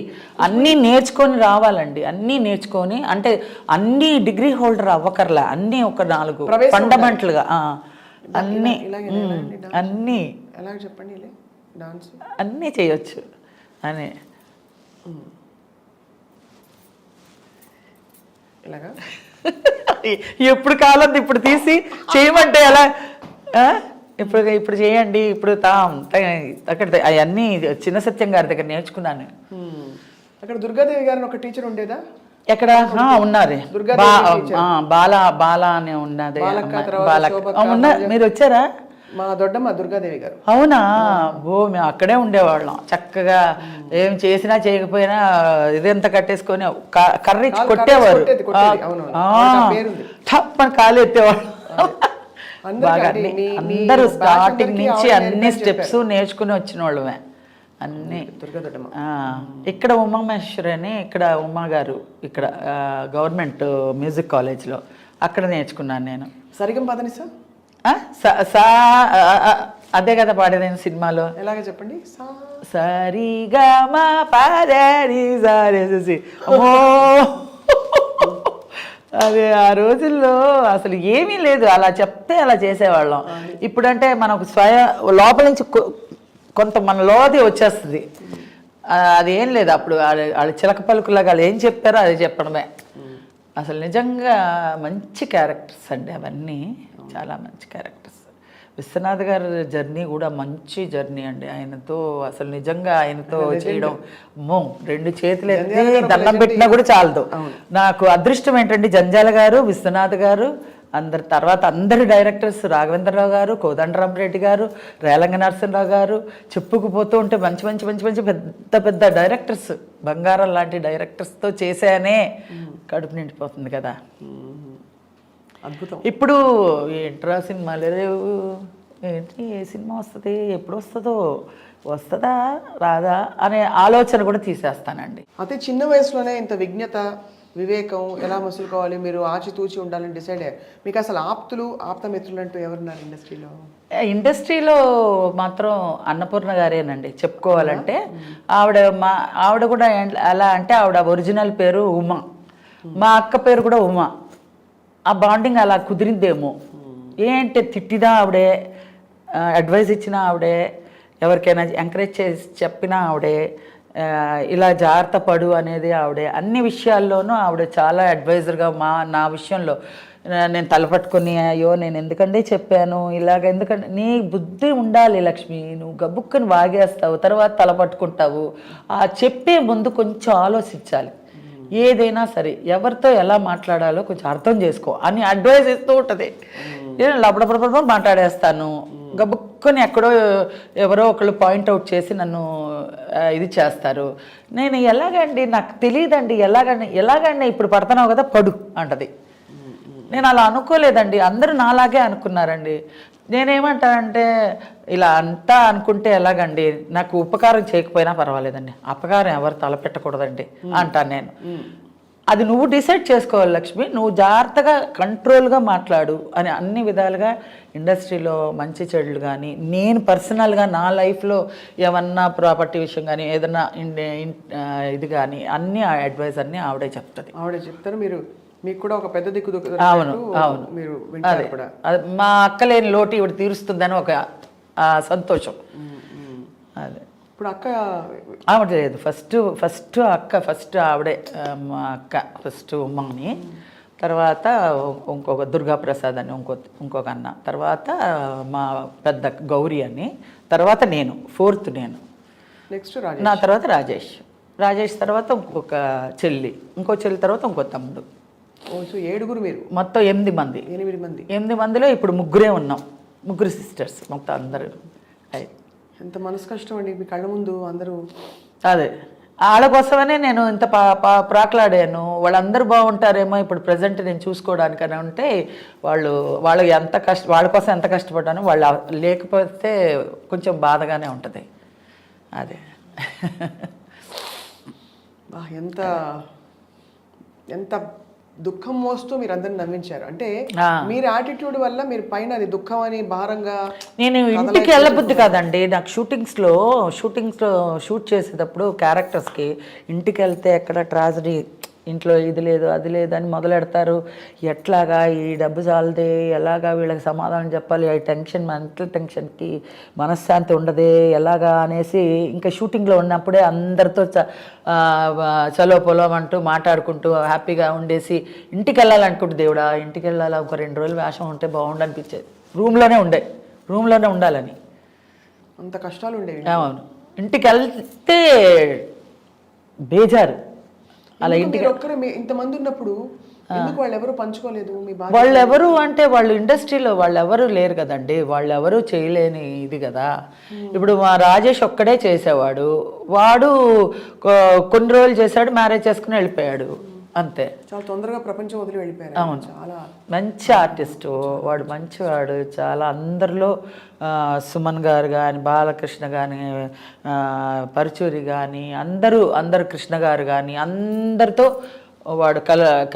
అన్నీ నేర్చుకొని రావాలండి. అన్నీ నేర్చుకొని, అంటే అన్ని డిగ్రీ హోల్డర్ అవ్వకర్లా, అన్నీ ఒక 4 ఫండమెంటల్గా అన్నీ ఎలా చెప్పండి డాన్స్ అన్నీ చేయొచ్చు అని. ఇలాగా ఎప్పుడు కాలంది ఇప్పుడు తీసి చేయమంటే ఎలా, ఇప్పుడు చేయండి, ఇప్పుడు అక్కడ అవన్నీ చిన్న సత్యం గారి దగ్గర నేర్చుకున్నాను. అక్కడ దుర్గాదేవి గారిని ఒక టీచర్ ఉండేదా? ఎక్కడ ఉన్నారు, బాలా అని ఉన్నది. మీరు వచ్చారా? మా దొడ్డమ్మ దుర్గాదేవి గారు. అవునా? మేము అక్కడే ఉండేవాళ్ళం. చక్కగా ఏం చేసినా చేయకపోయినా ఇదంతా కట్టేసుకొని కర్రీ కొట్టేవారు, కాలు ఎత్తేవాళ్ళు. అందరూ స్టార్టింగ్ నుంచి అన్ని స్టెప్స్ నేర్చుకుని వచ్చిన వాళ్ళమే అన్నీ. ఇక్కడ ఉమామహేశ్వరి అని, ఇక్కడ ఉమా గారు, ఇక్కడ గవర్నమెంట్ మ్యూజిక్ కాలేజ్లో అక్కడ నేర్చుకున్నాను నేను. సరిగం పదని సార్ అదే కదా పాడేది సినిమాలో. ఎలాగ చెప్పండి. సరిగా మా పాదేసి అమ్మో, అదే ఆ రోజుల్లో అసలు ఏమీ లేదు, అలా చెప్తే అలా చేసేవాళ్ళం. ఇప్పుడంటే మనకు లోపల నుంచి కొంత మన లోది వచ్చేస్తుంది. అదేం లేదు. అప్పుడు వాళ్ళు చిలక పలుకులాగా వాళ్ళు ఏం చెప్పారో అది చెప్పడమే. అసలు నిజంగా మంచి క్యారెక్టర్స్ అండి అవన్నీ, చాలా మంచి క్యారెక్టర్స్. విశ్వనాథ్ గారి జర్నీ కూడా మంచి జర్నీ అండి. ఆయనతో అసలు నిజంగా ఆయనతో చేయడం, 2 చేతులు ఎత్తి దండం పెట్టినా కూడా చాలదు. నాకు అదృష్టం ఏంటంటే జంజాల గారు, విశ్వనాథ్ గారు, అందరి డైరెక్టర్స్, రాఘవేంద్రరావు గారు, కోదండరామరెడ్డి గారు, రేలంగ నరసింహరావు గారు, చెప్పుకుపోతూ ఉంటే మంచి మంచి మంచి మంచి పెద్ద పెద్ద డైరెక్టర్స్, బంగారం లాంటి డైరెక్టర్స్తో చేశానే కడుపు నిండిపోతుంది కదా. అద్భుతం. ఇప్పుడు ఏంట్రా సినిమాలు లేవు, ఏంటి ఏ సినిమా వస్తుంది, ఎప్పుడు వస్తుందా రాదా అనే ఆలోచన కూడా తీసేస్తానండి. అతి చిన్న వయసులోనే ఇంత విజ్ఞత, వివేకం ఎలా మసులుకోవాలి, మీరు ఆచితూచి ఉండాలని డిసైడ్ అయ్యారు. మీకు అసలు ఆప్తమిత్రులు అంటూ ఎవరున్నారు ఇండస్ట్రీలో? ఇండస్ట్రీలో మాత్రం అన్నపూర్ణ గారేనండి చెప్పుకోవాలంటే. ఆవిడ కూడా ఎలా అంటే ఆవిడ ఒరిజినల్ పేరు ఉమా, మా అక్క పేరు కూడా ఉమా. ఆ బాండింగ్ అలా కుదిరిందేమో. ఏంటి తిట్టినా ఆవిడే, అడ్వైస్ ఇచ్చినా ఆవిడే, ఎవరికైనా ఎంకరేజ్ చేసి చెప్పినా ఆవిడే, ఇలా జాగ్రత్త పడు అనేది ఆవిడే అన్ని విషయాల్లోనూ ఆవిడ చాలా అడ్వైజర్గా నా విషయంలో నేను తలపట్టుకుని అయ్యో నేను ఎందుకంటే చెప్పాను ఇలాగ ఎందుకంటే నీ బుద్ధి ఉండాలి లక్ష్మి, నువ్వు గబుక్కుని వాగేస్తావు తర్వాత తలపట్టుకుంటావు, ఆ చెప్పే ముందు కొంచెం ఆలోచించాలి, ఏదైనా సరే ఎవరితో ఎలా మాట్లాడాలో కొంచెం అర్థం చేసుకో అని అడ్వైజ్ ఇస్తూ ఉంటుంది. నేను లబడబడబడ మాట్లాడేస్తాను, గబుక్కుని ఎక్కడో ఎవరో ఒకళ్ళు పాయింట్అవుట్ చేసి నన్ను ఇది చేస్తారు. నేను ఎలాగండి నాకు తెలియదండి, ఎలాగండి ఇప్పుడు పడుతున్నావు కదా పడు అంటది. నేను అలా అనుకోలేదండి, అందరూ నాలాగే అనుకున్నారండి. నేనేమంటానంటే ఇలా అంతా అనుకుంటే ఎలాగండి, నాకు ఉపకారం చేయకపోయినా పర్వాలేదండి, అపకారం ఎవరు తలపెట్టకూడదండి అంటాను నేను. అది నువ్వు డిసైడ్ చేసుకోవాలి లక్ష్మి, నువ్వు జాగ్రత్తగా కంట్రోల్గా మాట్లాడు అని అన్ని విధాలుగా ఇండస్ట్రీలో మంచి చెడులు కానీ నేను పర్సనల్గా నా లైఫ్లో ఏమన్నా ప్రాపర్టీ విషయం కానీ ఏదన్నా ఇది కానీ అన్నీ ఆ అడ్వైస్ అన్నీ ఆవిడే చెప్తారు. మీకు కూడా ఒక పెద్ద దిక్కు. అవును అవును, మీరు మా అక్క లేని లోటు ఇవి తీరుస్తుందని ఒక సంతోషం. అదే ఇప్పుడు అక్క ఆవిడ లేదు, ఫస్ట్ అక్క ఆవిడే, మా అక్క ఫస్ట్ ఉమ్మని, తర్వాత ఇంకొక దుర్గాప్రసాద్ అని ఇంకొక అన్న, తర్వాత మా పెద్ద గౌరీ అని, తర్వాత నేను ఫోర్త్ నేను, నెక్స్ట్ నా తర్వాత రాజేష్ తర్వాత ఇంకొక చెల్లి, ఇంకో చెల్లి తర్వాత ఇంకో తమ్ముడు. 7 మీరు మొత్తం 8 మంది. 8 మందిలో ఇప్పుడు 3 ఉన్నాం, 3 సిస్టర్స్ మొత్తం అందరూ. ఎంత మనసు కష్టం అండి మీ కళ్ళ ముందు అందరూ. అదే వాళ్ళ కోసమనే నేను ఇంత ప్రాకులాడాను, వాళ్ళందరూ బాగుంటారేమో ఇప్పుడు ప్రజెంట్ నేను చూసుకోవడానికని ఉంటే వాళ్ళ కోసం ఎంత కష్టపడ్డాను, వాళ్ళు లేకపోతే కొంచెం బాధగానే ఉంటుంది. అదే ఎంత ఎంత దుఃఖం మోస్తూ మీరు అందరిని నవ్వించారు అంటే మీరు యాటిట్యూడ్ వల్ల మీరు పైన అది దుఃఖం అని భారంగా. నేను ఇంటికి వెళ్ళబుద్ధి కాదండి నాకు, షూటింగ్స్లో షూట్ చేసేటప్పుడు క్యారెక్టర్స్కి ఇంటికి వెళ్తే ఎక్కడ ట్రాజడీ, ఇంట్లో ఇది లేదు అది లేదు అని మొదలెడతారు. ఎట్లాగా ఈ డబ్బు చాలదే, ఎలాగా వీళ్ళకి సమాధానం చెప్పాలి, ఈ టెన్షన్ మెంటల్ టెన్షన్కి మనశ్శాంతి ఉండదే ఎలాగా అనేసి ఇంకా షూటింగ్లో ఉన్నప్పుడే అందరితో చలో పొలం అంటూ మాట్లాడుకుంటూ హ్యాపీగా ఉండేసి ఇంటికి వెళ్ళాలనుకుంటూ దేవుడా ఇంటికి వెళ్ళాలా, ఒక 2 రోజులు వేషం ఉంటే బాగుండు అనిపించేది. రూమ్లోనే ఉండాలని అంత కష్టాలు ఉండేవి. అవును, ఇంటికి వెళ్తే బేజారు. అలా ఇంటికి ఇంతమంది ఉన్నప్పుడు వాళ్ళు ఎవరు పంచుకోలేదు. వాళ్ళు ఎవరు అంటే వాళ్ళు ఇండస్ట్రీలో వాళ్ళు ఎవరు లేరు కదండి, వాళ్ళు ఎవరు చేయలేని ఇది కదా. ఇప్పుడు మా రాజేష్ ఒక్కడే చేసేవాడు, వాడు కొన్ని రోజులు చేశాడు, మ్యారేజ్ చేసుకుని వెళ్ళిపోయాడు అంతే. చాలా తొందరగా ప్రపంచం వదిలి వెళ్ళిపోయారు. అవును, చాలా మంచి ఆర్టిస్టు వాడు, మంచివాడు చాలా. అందరిలో సుమన్ గారు కానీ, బాలకృష్ణ కానీ, పరుచూరి కానీ అందరూ కృష్ణ గారు కానీ అందరితో వాడు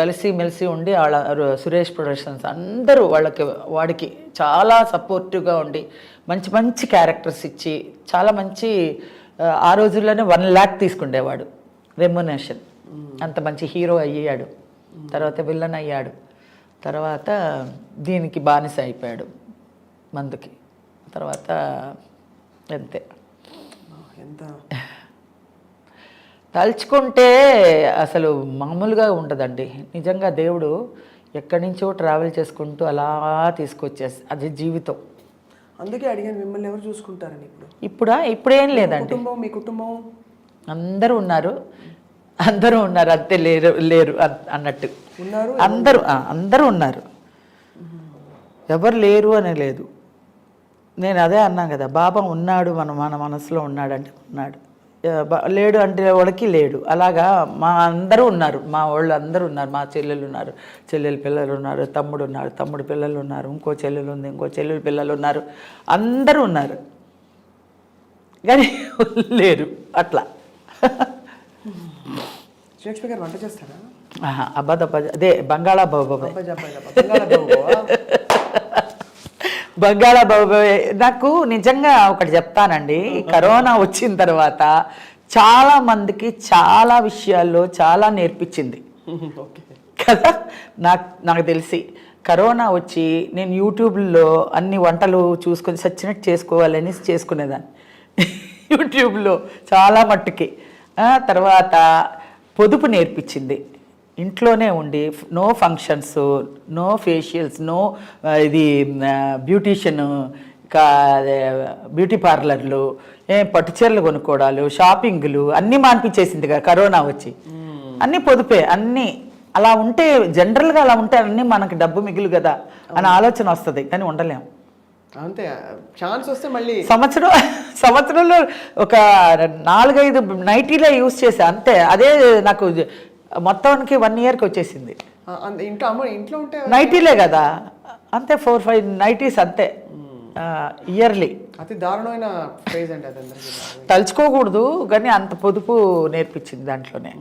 కలిసి మెలిసి ఉండి వాళ్ళ సురేష్ ప్రొడక్షన్స్ అందరూ వాడికి చాలా సపోర్టివ్గా ఉండి మంచి మంచి క్యారెక్టర్స్ ఇచ్చి చాలా మంచి, ఆ రోజుల్లోనే 1 lakh తీసుకుండేవాడు రెమ్యునరేషన్. అంత మంచి హీరో అయ్యాడు, తర్వాత విలన్ అయ్యాడు, తర్వాత దీనికి బానిస అయిపోయాడు మందుకి, తర్వాత అంతే. ఎంత తలుచుకుంటే అసలు మామూలుగా ఉంటుందండి నిజంగా. దేవుడు ఎక్కడి నుంచో ట్రావెల్ చేసుకుంటూ అలా తీసుకొచ్చేసి అది జీవితం. అందుకే అడిగాను మిమ్మల్ని ఎవరు చూసుకుంటారని. ఇప్పుడేం లేదండి, మీ కుటుంబం అందరూ ఉన్నారు అంతే, లేరు అన్నట్టు అందరూ ఉన్నారు, ఎవరు లేరు అని లేదు. నేను అదే అన్నాను కదా, బాబా ఉన్నాడు మన మనసులో ఉన్నాడంటే ఉన్నాడు, లేడు అంటే వాళ్ళకి లేడు. అలాగా మా అందరూ ఉన్నారు, మా వాళ్ళు అందరూ ఉన్నారు. మా చెల్లెలు ఉన్నారు, చెల్లెలు పిల్లలు ఉన్నారు, తమ్ముడు ఉన్నారు, తమ్ముడు పిల్లలు ఉన్నారు, ఇంకో చెల్లెలు ఉంది, ఇంకో చెల్లెలు పిల్లలు ఉన్నారు, అందరూ ఉన్నారు కానీ లేరు అట్లా. శేక్స్పియర్ గారు వంట చేస్తారా? అదే బంగాళాబాబాయ్. నాకు నిజంగా ఒకటి చెప్తానండి, కరోనా వచ్చిన తర్వాత చాలా మందికి చాలా విషయాల్లో చాలా నేర్పించింది కదా. నాకు తెలిసి కరోనా వచ్చి నేను యూట్యూబ్లో అన్ని వంటలు చూసుకొని సచ్చినట్టు చేసుకోవాలని చేసుకునేదాన్ని యూట్యూబ్లో చాలా మట్టుకి. తర్వాత పొదుపు నేర్పించింది. ఇంట్లోనే ఉండి no functions, no facials, no ఇది బ్యూటీషియన్, బ్యూటీ పార్లర్లు, పట్టుచీరలు కొనుక్కోవడాలు, షాపింగ్లు అన్నీ మాన్పించేసిందిగా కరోనా వచ్చి. అన్నీ పొదుపే, అన్నీ అలా ఉంటే జనరల్గా అలా ఉంటే అన్నీ మనకి డబ్బు మిగులు కదా అనే ఆలోచన వస్తుంది, కానీ ఉండలేం. అంతే, ఛాన్స్ వస్తే మళ్ళీ సంవత్సరంలో ఒక 4-5 నైటీలే యూజ్ చేసా అంతే. అదే నాకు మొత్తానికి 1 ఇయర్కి వచ్చేసింది. ఇంట్లో ఉంటే నైటీలే కదా అంతే, 4-5 నైటీస్ అంతే ఇయర్లీ. అతి దారుణమైన ఫేజ్ అండి అది. తలుచుకోకూడదు కానీ అంత పొదుపు నేర్పించింది దాంట్లోనే.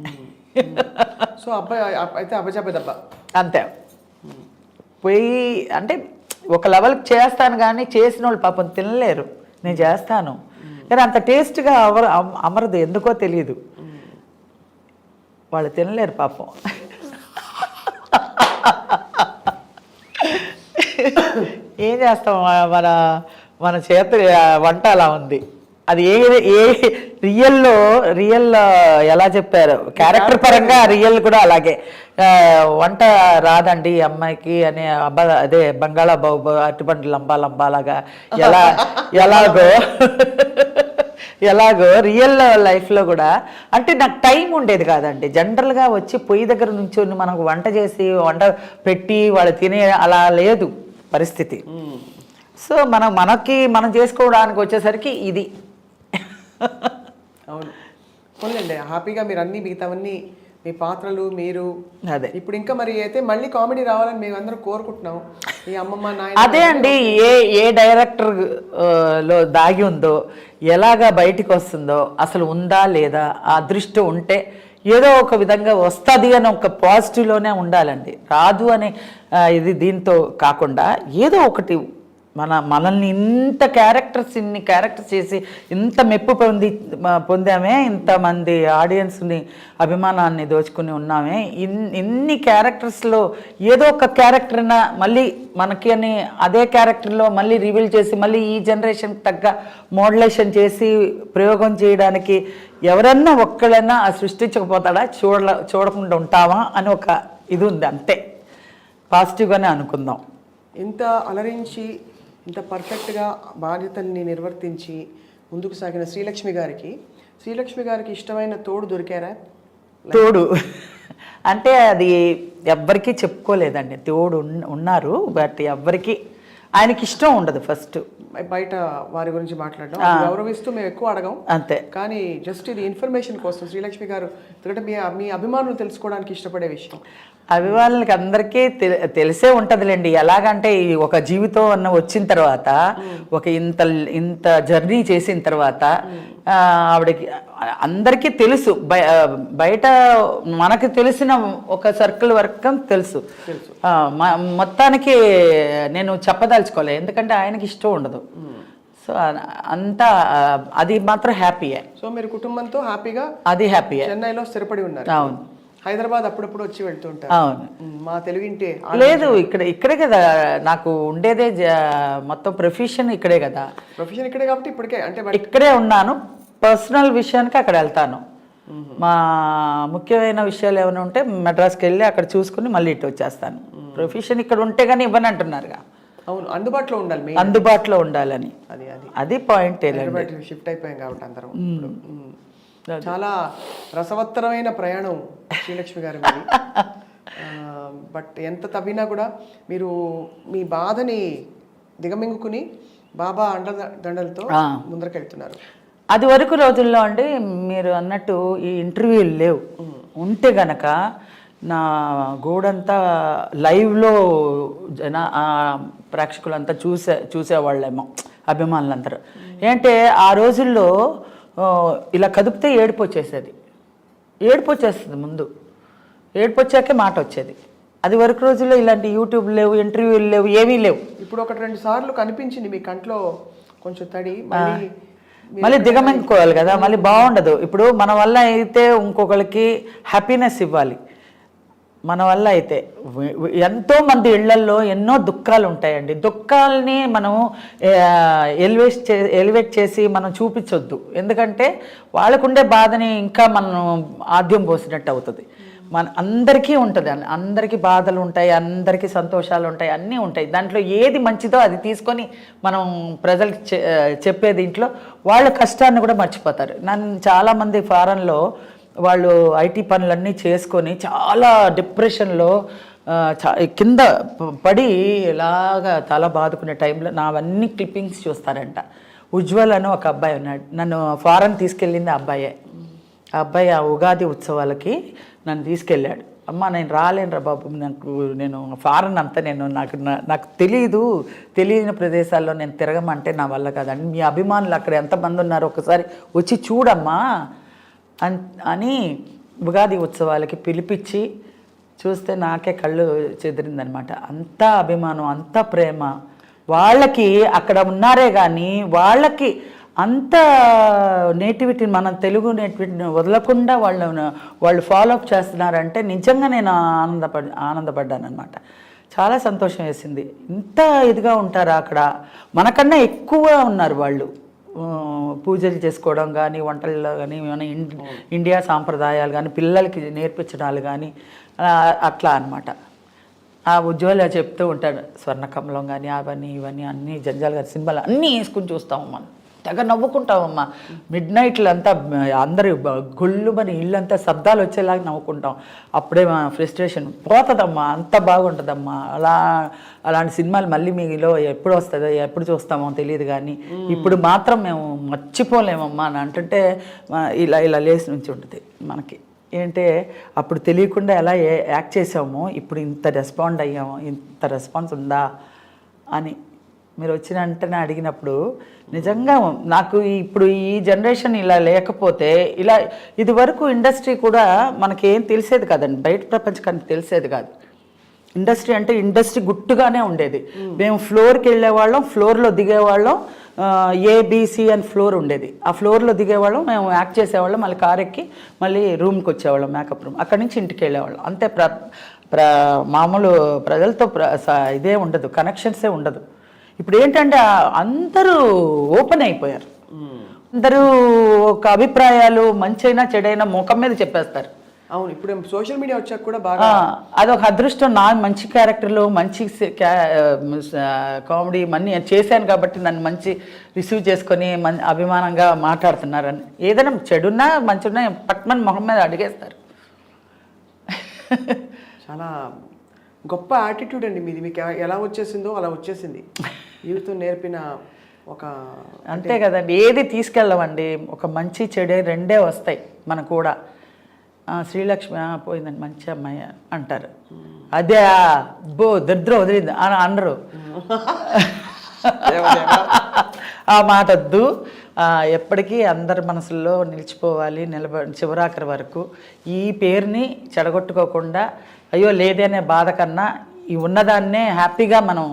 సో అబ్బాయి అయితే అబ్బాయి దెబ్బ అంతే. పోయి అంటే ఒక లెవెల్కి చేస్తాను కానీ చేసిన వాళ్ళు పాపం తినలేరు. నేను చేస్తాను కానీ అంత టేస్ట్గా అమరదు, ఎందుకో తెలియదు. వాళ్ళు తినలేరు పాపం. ఏం చేస్తాం, మన చేత వంట అలా ఉంది. అది ఏ రియల్ ఎలా చెప్పారు క్యారెక్టర్ పరంగా రియల్ కూడా అలాగే. వంట రాదండి అమ్మాయికి అనే అదే బంగాళా బాబు అరటిపండు లంబాలాగా ఎలాగో రియల్ లైఫ్లో కూడా అంటే నాకు టైం ఉండేది కాదండి. జనరల్గా వచ్చి పొయ్యి దగ్గర నుంచి మనకు వంట చేసి వంట పెట్టి వాళ్ళు తినే అలా లేదు పరిస్థితి. సో మనం చేసుకోవడానికి వచ్చేసరికి ఇది. అవును, పోన్లేండి, హ్యాపీగా మీరు అన్ని మిగతావన్నీ మీ పాత్రలు మీరు అదే. ఇప్పుడు ఇంకా మరి అయితే మళ్ళీ కామెడీ రావాలని మేము అందరం కోరుకుంటున్నాం. ఈ అమ్మమ్మ నాయన అదే అండి, ఏ డైరెక్టర్ లో దాగి ఉందో, ఎలాగా బయటికి వస్తుందో, అసలు ఉందా లేదా, ఆ అదృష్టం ఉంటే ఏదో ఒక విధంగా వస్తుంది అని ఒక పాజిటివ్లోనే ఉండాలండి. రాదు అనే ఇది దీంతో కాకుండా ఏదో ఒకటి మనల్ని ఇన్ని క్యారెక్టర్స్ చేసి ఇంత మెప్పు పొందామే, ఇంతమంది ఆడియన్స్ని అభిమానాన్ని దోచుకుని ఉన్నామే. ఇన్ని క్యారెక్టర్స్లో ఏదో ఒక క్యారెక్టర్న మళ్ళీ మనకి అని అదే క్యారెక్టర్లో మళ్ళీ రివీల్ చేసి మళ్ళీ ఈ జనరేషన్కి తగ్గ మోడలేషన్ చేసి ప్రయోగం చేయడానికి ఎవరన్నా ఒక్కడన్నా సృష్టించకపోతాడా, చూడకుండా ఉంటావా అని ఒక ఇది ఉంది. అంతే, పాజిటివ్గానే అనుకుందాం. ఇంత అలరించి ఇంత పర్ఫెక్ట్గా బాధ్యతల్ని నిర్వర్తించి ముందుకు సాగిన శ్రీలక్ష్మి గారికి ఇష్టమైన తోడు దొరికారా? తోడు అంటే అది ఎవ్వరికీ చెప్పుకోలేదండి. తోడు ఉన్నారు, బట్ ఎవ్వరికి ఆయనకి ఇష్టం ఉండదు. ఫస్ట్ బయట వారి గురించి మాట్లాడడం గౌరవిస్తూ మేము ఎక్కువ అడగం అంతే. కానీ జస్ట్ ఇది ఇన్ఫర్మేషన్ కోసం శ్రీలక్ష్మి గారు ఎందుకంటే మీ అభిమానులు తెలుసుకోవడానికి ఇష్టపడే విషయం. అభిమానులకి అందరికీ తెలిసే ఉంటుందిలేండి. ఎలాగంటే ఒక జీవితం అన్న వచ్చిన తర్వాత ఒక ఇంత జర్నీ చేసిన తర్వాత ఆవిడకి అందరికీ తెలుసు. బయట మనకు తెలిసిన ఒక సర్కిల్ వరకు తెలుసు. మొత్తానికి నేను చెప్పదలుచుకోలేదు, ఎందుకంటే ఆయనకి ఇష్టం ఉండదు. సో అంతా అది మాత్రం హ్యాపీయే. సో మీరు కుటుంబంతో హ్యాపీగా అది హ్యాపీయే చెన్నైలో స్థిరపడి ఉన్నారు. అవును, హైదరాబాద్ అప్పుడప్పుడు వచ్చి వెళ్తుంటారు. అవును, మా తెలుగింటే లేదు, ఇక్కడే కదా నాకు ఉండేదే. మొత్తం ప్రొఫెషన్ ఇక్కడే కదా. ప్రొఫెషన్ ఇక్కడే కాబట్టి ఇప్పటికే అంటే ఇక్కడే ఉన్నాను. పర్సనల్ విషయానికి అక్కడ వెళ్తాను. మా ముఖ్యమైన విషయాలు ఏమైనా ఉంటే మెడ్రాస్కి వెళ్ళి అక్కడ చూసుకుని మళ్ళీ ఇటు వచ్చేస్తాను. ప్రొఫెషన్ ఇక్కడ ఉంటే కానీ ఇవ్వని అంటున్నారుగా. అవును, అందుబాటులో ఉండాలని అది పాయింట్. షిఫ్ట్ అయిపోయాం కాబట్టి అందరం. చాలా రసవత్తరమైన ప్రయాణం శ్రీలక్ష్మి గారి మీద. బట్ ఎంత తవ్వినా కూడా మీరు మీ బాధని దిగమింగుకుని బాబా అండదండలతో ముందరకెళ్తున్నారు. అది వరకు రోజుల్లో అండి మీరు అన్నట్టు ఈ ఇంటర్వ్యూలు లేవు. ఉంటే గనక నా గోడంతా లైవ్లో ప్రేక్షకులంతా చూసేవాళ్ళేమో, అభిమానులందరూ. ఏంటంటే ఆ రోజుల్లో ఇలా కదిపితే ఏడుపు వచ్చేస్తుంది. ముందు ఏడుపు వచ్చాకే మాట వచ్చేది. అది వరకు రోజుల్లో ఇలాంటి యూట్యూబ్ లేవు, ఇంటర్వ్యూలు లేవు, ఏమీ లేవు. ఇప్పుడు 1-2 సార్లు కనిపించింది మీ కంట్లో కొంచెం తడి, మళ్ళీ దిగమింగుకోవాలి కదా, మళ్ళీ బాగుండదు. ఇప్పుడు మన వల్ల అయితే ఇంకొకరికి హ్యాపీనెస్ ఇవ్వాలి. మన వల్ల అయితే ఎంతోమంది ఇళ్లల్లో ఎన్నో దుఃఖాలు ఉంటాయండి. దుఃఖాలని మనం ఎలివేట్ చేసి మనం చూపించొద్దు. ఎందుకంటే వాళ్ళకుండే బాధని ఇంకా మనం ఆద్యం పోసినట్టు అవుతుంది. మన అందరికీ ఉంటుంది, అందరికీ బాధలు ఉంటాయి, అందరికీ సంతోషాలు ఉంటాయి, అన్నీ ఉంటాయి. దాంట్లో ఏది మంచిదో అది తీసుకొని మనం ప్రజలకు చెప్పే దీంట్లో వాళ్ళ కష్టాన్ని కూడా మర్చిపోతారు. నన్ను చాలామంది ఫారెన్లో వాళ్ళు ఐటీ పనులన్నీ చేసుకొని చాలా డిప్రెషన్లో కింద పడి ఇలాగా తల బాదుకునే టైంలో నావన్నీ క్లిప్పింగ్స్ చూస్తారంట. ఉజ్వల్ అని ఒక అబ్బాయి ఉన్నాడు, నన్ను ఫారెన్ తీసుకెళ్ళింది ఆ అబ్బాయే. ఆ అబ్బాయి ఆ ఉగాది ఉత్సవాలకి నన్ను తీసుకెళ్ళాడు. అమ్మ నేను రాలేనురా బాబు, నేను ఫారెన్ అంతా నాకు తెలియని ప్రదేశాల్లో నేను తిరగమంటే నా వల్ల కాదండి. మీ అభిమానులు అక్కడ ఎంతమంది ఉన్నారో ఒకసారి వచ్చి చూడమ్మా అని ఉగాది ఉత్సవాలకి పిలిపించి చూస్తే నాకే కళ్ళు చెదిరిందనమాట. అంత అభిమానం, అంత ప్రేమ వాళ్ళకి అక్కడ ఉన్నారే కానీ వాళ్ళకి అంత నేటివిటీని, మన తెలుగు నేటివిటీని వదలకుండా వాళ్ళు ఫాలో అప్ చేస్తున్నారంటే నిజంగా నేను ఆనందపడ్డాను అనమాట. చాలా సంతోషం వేసింది. ఇంత ఇదిగా ఉంటారా అక్కడ, మనకన్నా ఎక్కువ ఉన్నారు వాళ్ళు. పూజలు చేసుకోవడం కానీ, వంటల్లో కానీ, మన ఇండియా సాంప్రదాయాలు కానీ, పిల్లలకి నేర్పించడాలు కానీ అట్లా అనమాట. ఆ ఉజ్వల చెప్తూ ఉంటాడు, స్వర్ణకమలం కానీ అవన్నీ ఇవన్నీ అన్నీ జంజాలు గారి సినిమాలు అన్నీ వేసుకుని చూస్తాము మనం. తెగ నవ్వుకుంటామమ్మా. మిడ్ నైట్లు అంతా అందరూ గొల్లుమని ఇల్లంతా శబ్దాలు వచ్చేలాగా నవ్వుకుంటాం. అప్పుడే మా ఫ్రస్ట్రేషన్ పోతుందమ్మా, అంత బాగుంటుందమ్మా. అలాంటి సినిమాలు మళ్ళీ మీలో ఎప్పుడు వస్తుందో ఎప్పుడు చూస్తామో తెలియదు కానీ ఇప్పుడు మాత్రం మేము మర్చిపోలేమమ్మా అని అంటుంటే ఇలా లేచి నుంచి ఉంటుంది మనకి. ఏంటంటే అప్పుడు తెలియకుండా ఎలా యాక్ట్ చేసామో ఇప్పుడు ఇంత రెస్పాండ్ అయ్యాము, ఇంత రెస్పాన్స్ ఉందా అని మీరు వచ్చిన వెంటనే అడిగినప్పుడు నిజంగా నాకు ఇప్పుడు ఈ జనరేషన్ ఇలా లేకపోతే ఇది వరకు ఇండస్ట్రీ కూడా మనకేం తెలిసేది కాదండి, బయట ప్రపంచానికి తెలిసేది కాదు. ఇండస్ట్రీ అంటే ఇండస్ట్రీ గుట్టుగానే ఉండేది. మేము ఫ్లోర్కి వెళ్ళేవాళ్ళం, ఫ్లోర్లో దిగేవాళ్ళం, ఏబిసి అని ఫ్లోర్ ఉండేది. ఆ ఫ్లోర్లో దిగేవాళ్ళం, మేము యాక్ట్ చేసేవాళ్ళం, మళ్ళీ కార్ ఎక్కి మళ్ళీ రూమ్కి వచ్చేవాళ్ళం, మేకప్ రూమ్, అక్కడి నుంచి ఇంటికి వెళ్ళేవాళ్ళం. అంతే. మామూలు ప్రజలతో ఇదే ఉండదు, కనెక్షన్సే ఉండదు. ఇప్పుడు ఏంటంటే అందరూ ఓపెన్ అయిపోయారు. అందరూ ఒక అభిప్రాయాలు మంచైనా చెడైనా ముఖం మీద చెప్పేస్తారు. అవును, ఇప్పుడు సోషల్ మీడియా వచ్చాక కూడా బాగా అదొక అదృష్టం. మంచి క్యారెక్టర్లు, మంచి కామెడీ అన్నీ చేశాను కాబట్టి నన్ను మంచి రిసీవ్ చేసుకొని అభిమానంగా మాట్లాడుతున్నారని. ఏదైనా చెడున్నా మంచిన్నా పట్మన్ మొహం మీద అడిగేస్తారు. చాలా గొప్ప యాటిట్యూడ్ అండి మీది. మీకు ఎలా వచ్చేసిందో అలా వచ్చేసింది. యూత్ నేర్పిన ఒక అంతే కదండి. ఏది తీసుకెళ్ళమండి, ఒక మంచి చెడే రెండే వస్తాయి మనకు కూడా. శ్రీలక్ష్మి పోయిందండి, మంచి అమ్మాయి అంటారు. అదే దరిద్రం వదిలింది అని అనరు. ఆ మాట వద్దు. ఎప్పటికీ అందరి మనసుల్లో నిలిచిపోవాలి, చివరాఖరి వరకు. ఈ పేరుని చెడగొట్టుకోకుండా అయ్యో లేదనే బాధ కన్నా ఈ ఉన్నదాన్నే హ్యాపీగా మనం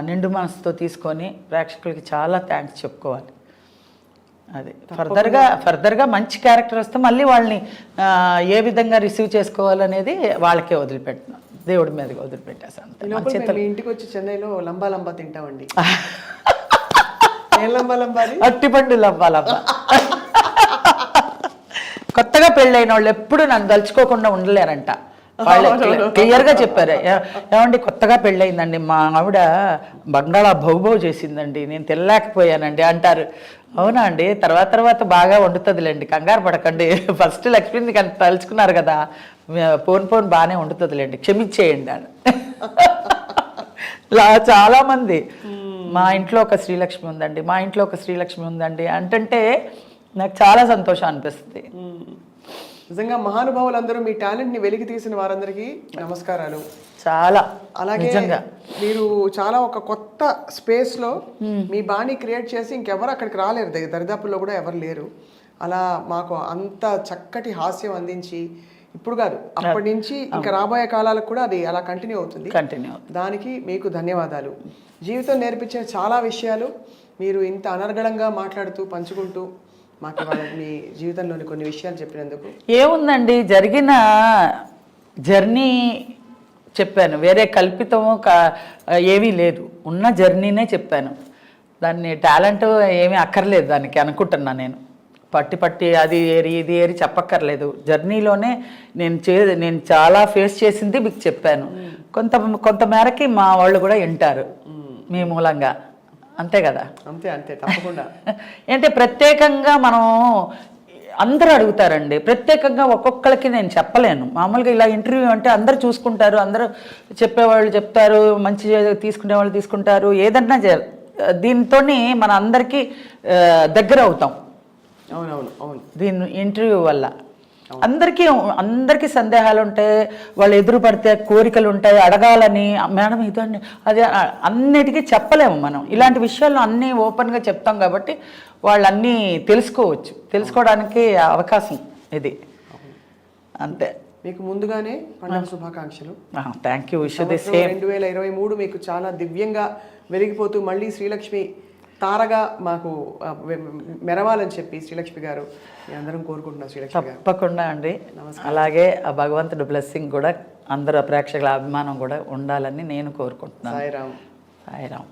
నిండు మనసుతో తీసుకొని ప్రేక్షకులకి చాలా థ్యాంక్స్ చెప్పుకోవాలి. అది ఫర్దర్గా మంచి క్యారెక్టర్ వస్తే మళ్ళీ వాళ్ళని ఏ విధంగా రిసీవ్ చేసుకోవాలనేది వాళ్ళకే వదిలిపెట్టిన, దేవుడి మీదకి వదిలిపెట్టేసాను. ఇంటికి వచ్చి చెన్నైలో లంబా తింటామండి. అట్టిపండు లంబా. కొత్తగా పెళ్ళైన వాళ్ళు ఎప్పుడు నన్ను తలుచుకోకుండా ఉండలేరంట. వాళ్ళు క్లియర్గా చెప్పారు, ఏమండి కొత్తగా పెళ్ళయిందండి, మా ఆవిడ బంగాళా బహుబహు చేసిందండి, నేను తినలేకపోయానండి అంటారు. అవునా అండి, తర్వాత బాగా వండుతుందిలేండి, కంగారు పడకండి. ఫస్ట్ లక్ష్మిని కానీ తలుచుకున్నారు కదా, పోన్ బాగానే వండుతుందిలేండి, క్షమించేయండి అని. చాలామంది మా ఇంట్లో ఒక శ్రీలక్ష్మి ఉందండి, మా ఇంట్లో ఒక శ్రీలక్ష్మి ఉందండి అంటే నాకు చాలా సంతోషం అనిపిస్తుంది. నిజంగా మహానుభావులందరూ మీ టాలెంట్ని వెలికి తీసిన వారందరికీ నమస్కారాలు. చాలా అలాగే మీరు చాలా ఒక కొత్త స్పేస్లో మీ బాణీ క్రియేట్ చేసి ఇంకెవరు అక్కడికి రాలేరు, దరిదాపుల్లో కూడా ఎవరు లేరు. అలా మాకు అంత చక్కటి హాస్యం అందించి ఇప్పుడు కాదు అప్పటి నుంచి ఇంకా రాబోయే కాలాలకు కూడా అది అలా కంటిన్యూ అవుతుంది. దానికి మీకు ధన్యవాదాలు. జీవితం నేర్పించే చాలా విషయాలు మీరు ఇంత అనర్గళంగా మాట్లాడుతూ పంచుకుంటూ మాకు మీ జీవితంలోని కొన్ని విషయాలు చెప్పినందుకు. ఏముందండి, జరిగిన జర్నీ చెప్పాను, వేరే కల్పితము ఏమీ లేదు, ఉన్న జర్నీనే చెప్పాను. దాన్ని టాలెంట్ ఏమీ అక్కర్లేదు దానికి అనుకుంటున్నా నేను. పట్టి అది ఏరి ఇది ఏరి చెప్పక్కర్లేదు. జర్నీలోనే నేను చాలా ఫేస్ చేసింది మీకు చెప్పాను. కొంత మేరకి మా వాళ్ళు కూడా వింటారు మీ మూలంగా, అంతే కదా? అంతే అంతే, తప్పకుండా. అంటే ప్రత్యేకంగా మనం అందరూ అడుగుతారండి, ప్రత్యేకంగా ఒక్కొక్కరికి నేను చెప్పలేను. మామూలుగా ఇలా ఇంటర్వ్యూ అంటే అందరూ చూసుకుంటారు, అందరూ చెప్పేవాళ్ళు చెప్తారు, మంచి తీసుకునే వాళ్ళు తీసుకుంటారు, ఏదన్నా దీంతో మన అందరికీ దగ్గర అవుతాం. అవునవును అవును. దీని ఇంటర్వ్యూ వల్ల అందరికీ సందేహాలు ఉంటాయి, వాళ్ళు ఎదురు పడితే కోరికలు ఉంటాయి, అడగాలని, మేడం ఇదండి అదే, అన్నిటికీ చెప్పలేము మనం. ఇలాంటి విషయాల్లో అన్నీ ఓపెన్గా చెప్తాం కాబట్టి వాళ్ళు అన్నీ తెలుసుకోవడానికి అవకాశం ఇది, అంతే. మీకు ముందుగానే పండుగ శుభాకాంక్షలు. Thank you. Wish the same. 2023 మీకు చాలా దివ్యంగా వెలిగిపోతూ మళ్ళీ శ్రీలక్ష్మి తారగా మాకు మెరవాలని చెప్పి శ్రీలక్ష్మి గారు మీ అందరం కోరుకుంటున్నాం. శ్రీలక్ష్మి గారు తప్పకుండా అండి. అలాగే ఆ భగవంతుడి బ్లెస్సింగ్ కూడా అందరు ప్రేక్షకుల అభిమానం కూడా ఉండాలని నేను కోరుకుంటున్నాను. సాయిరామ్. సాయిరామ్.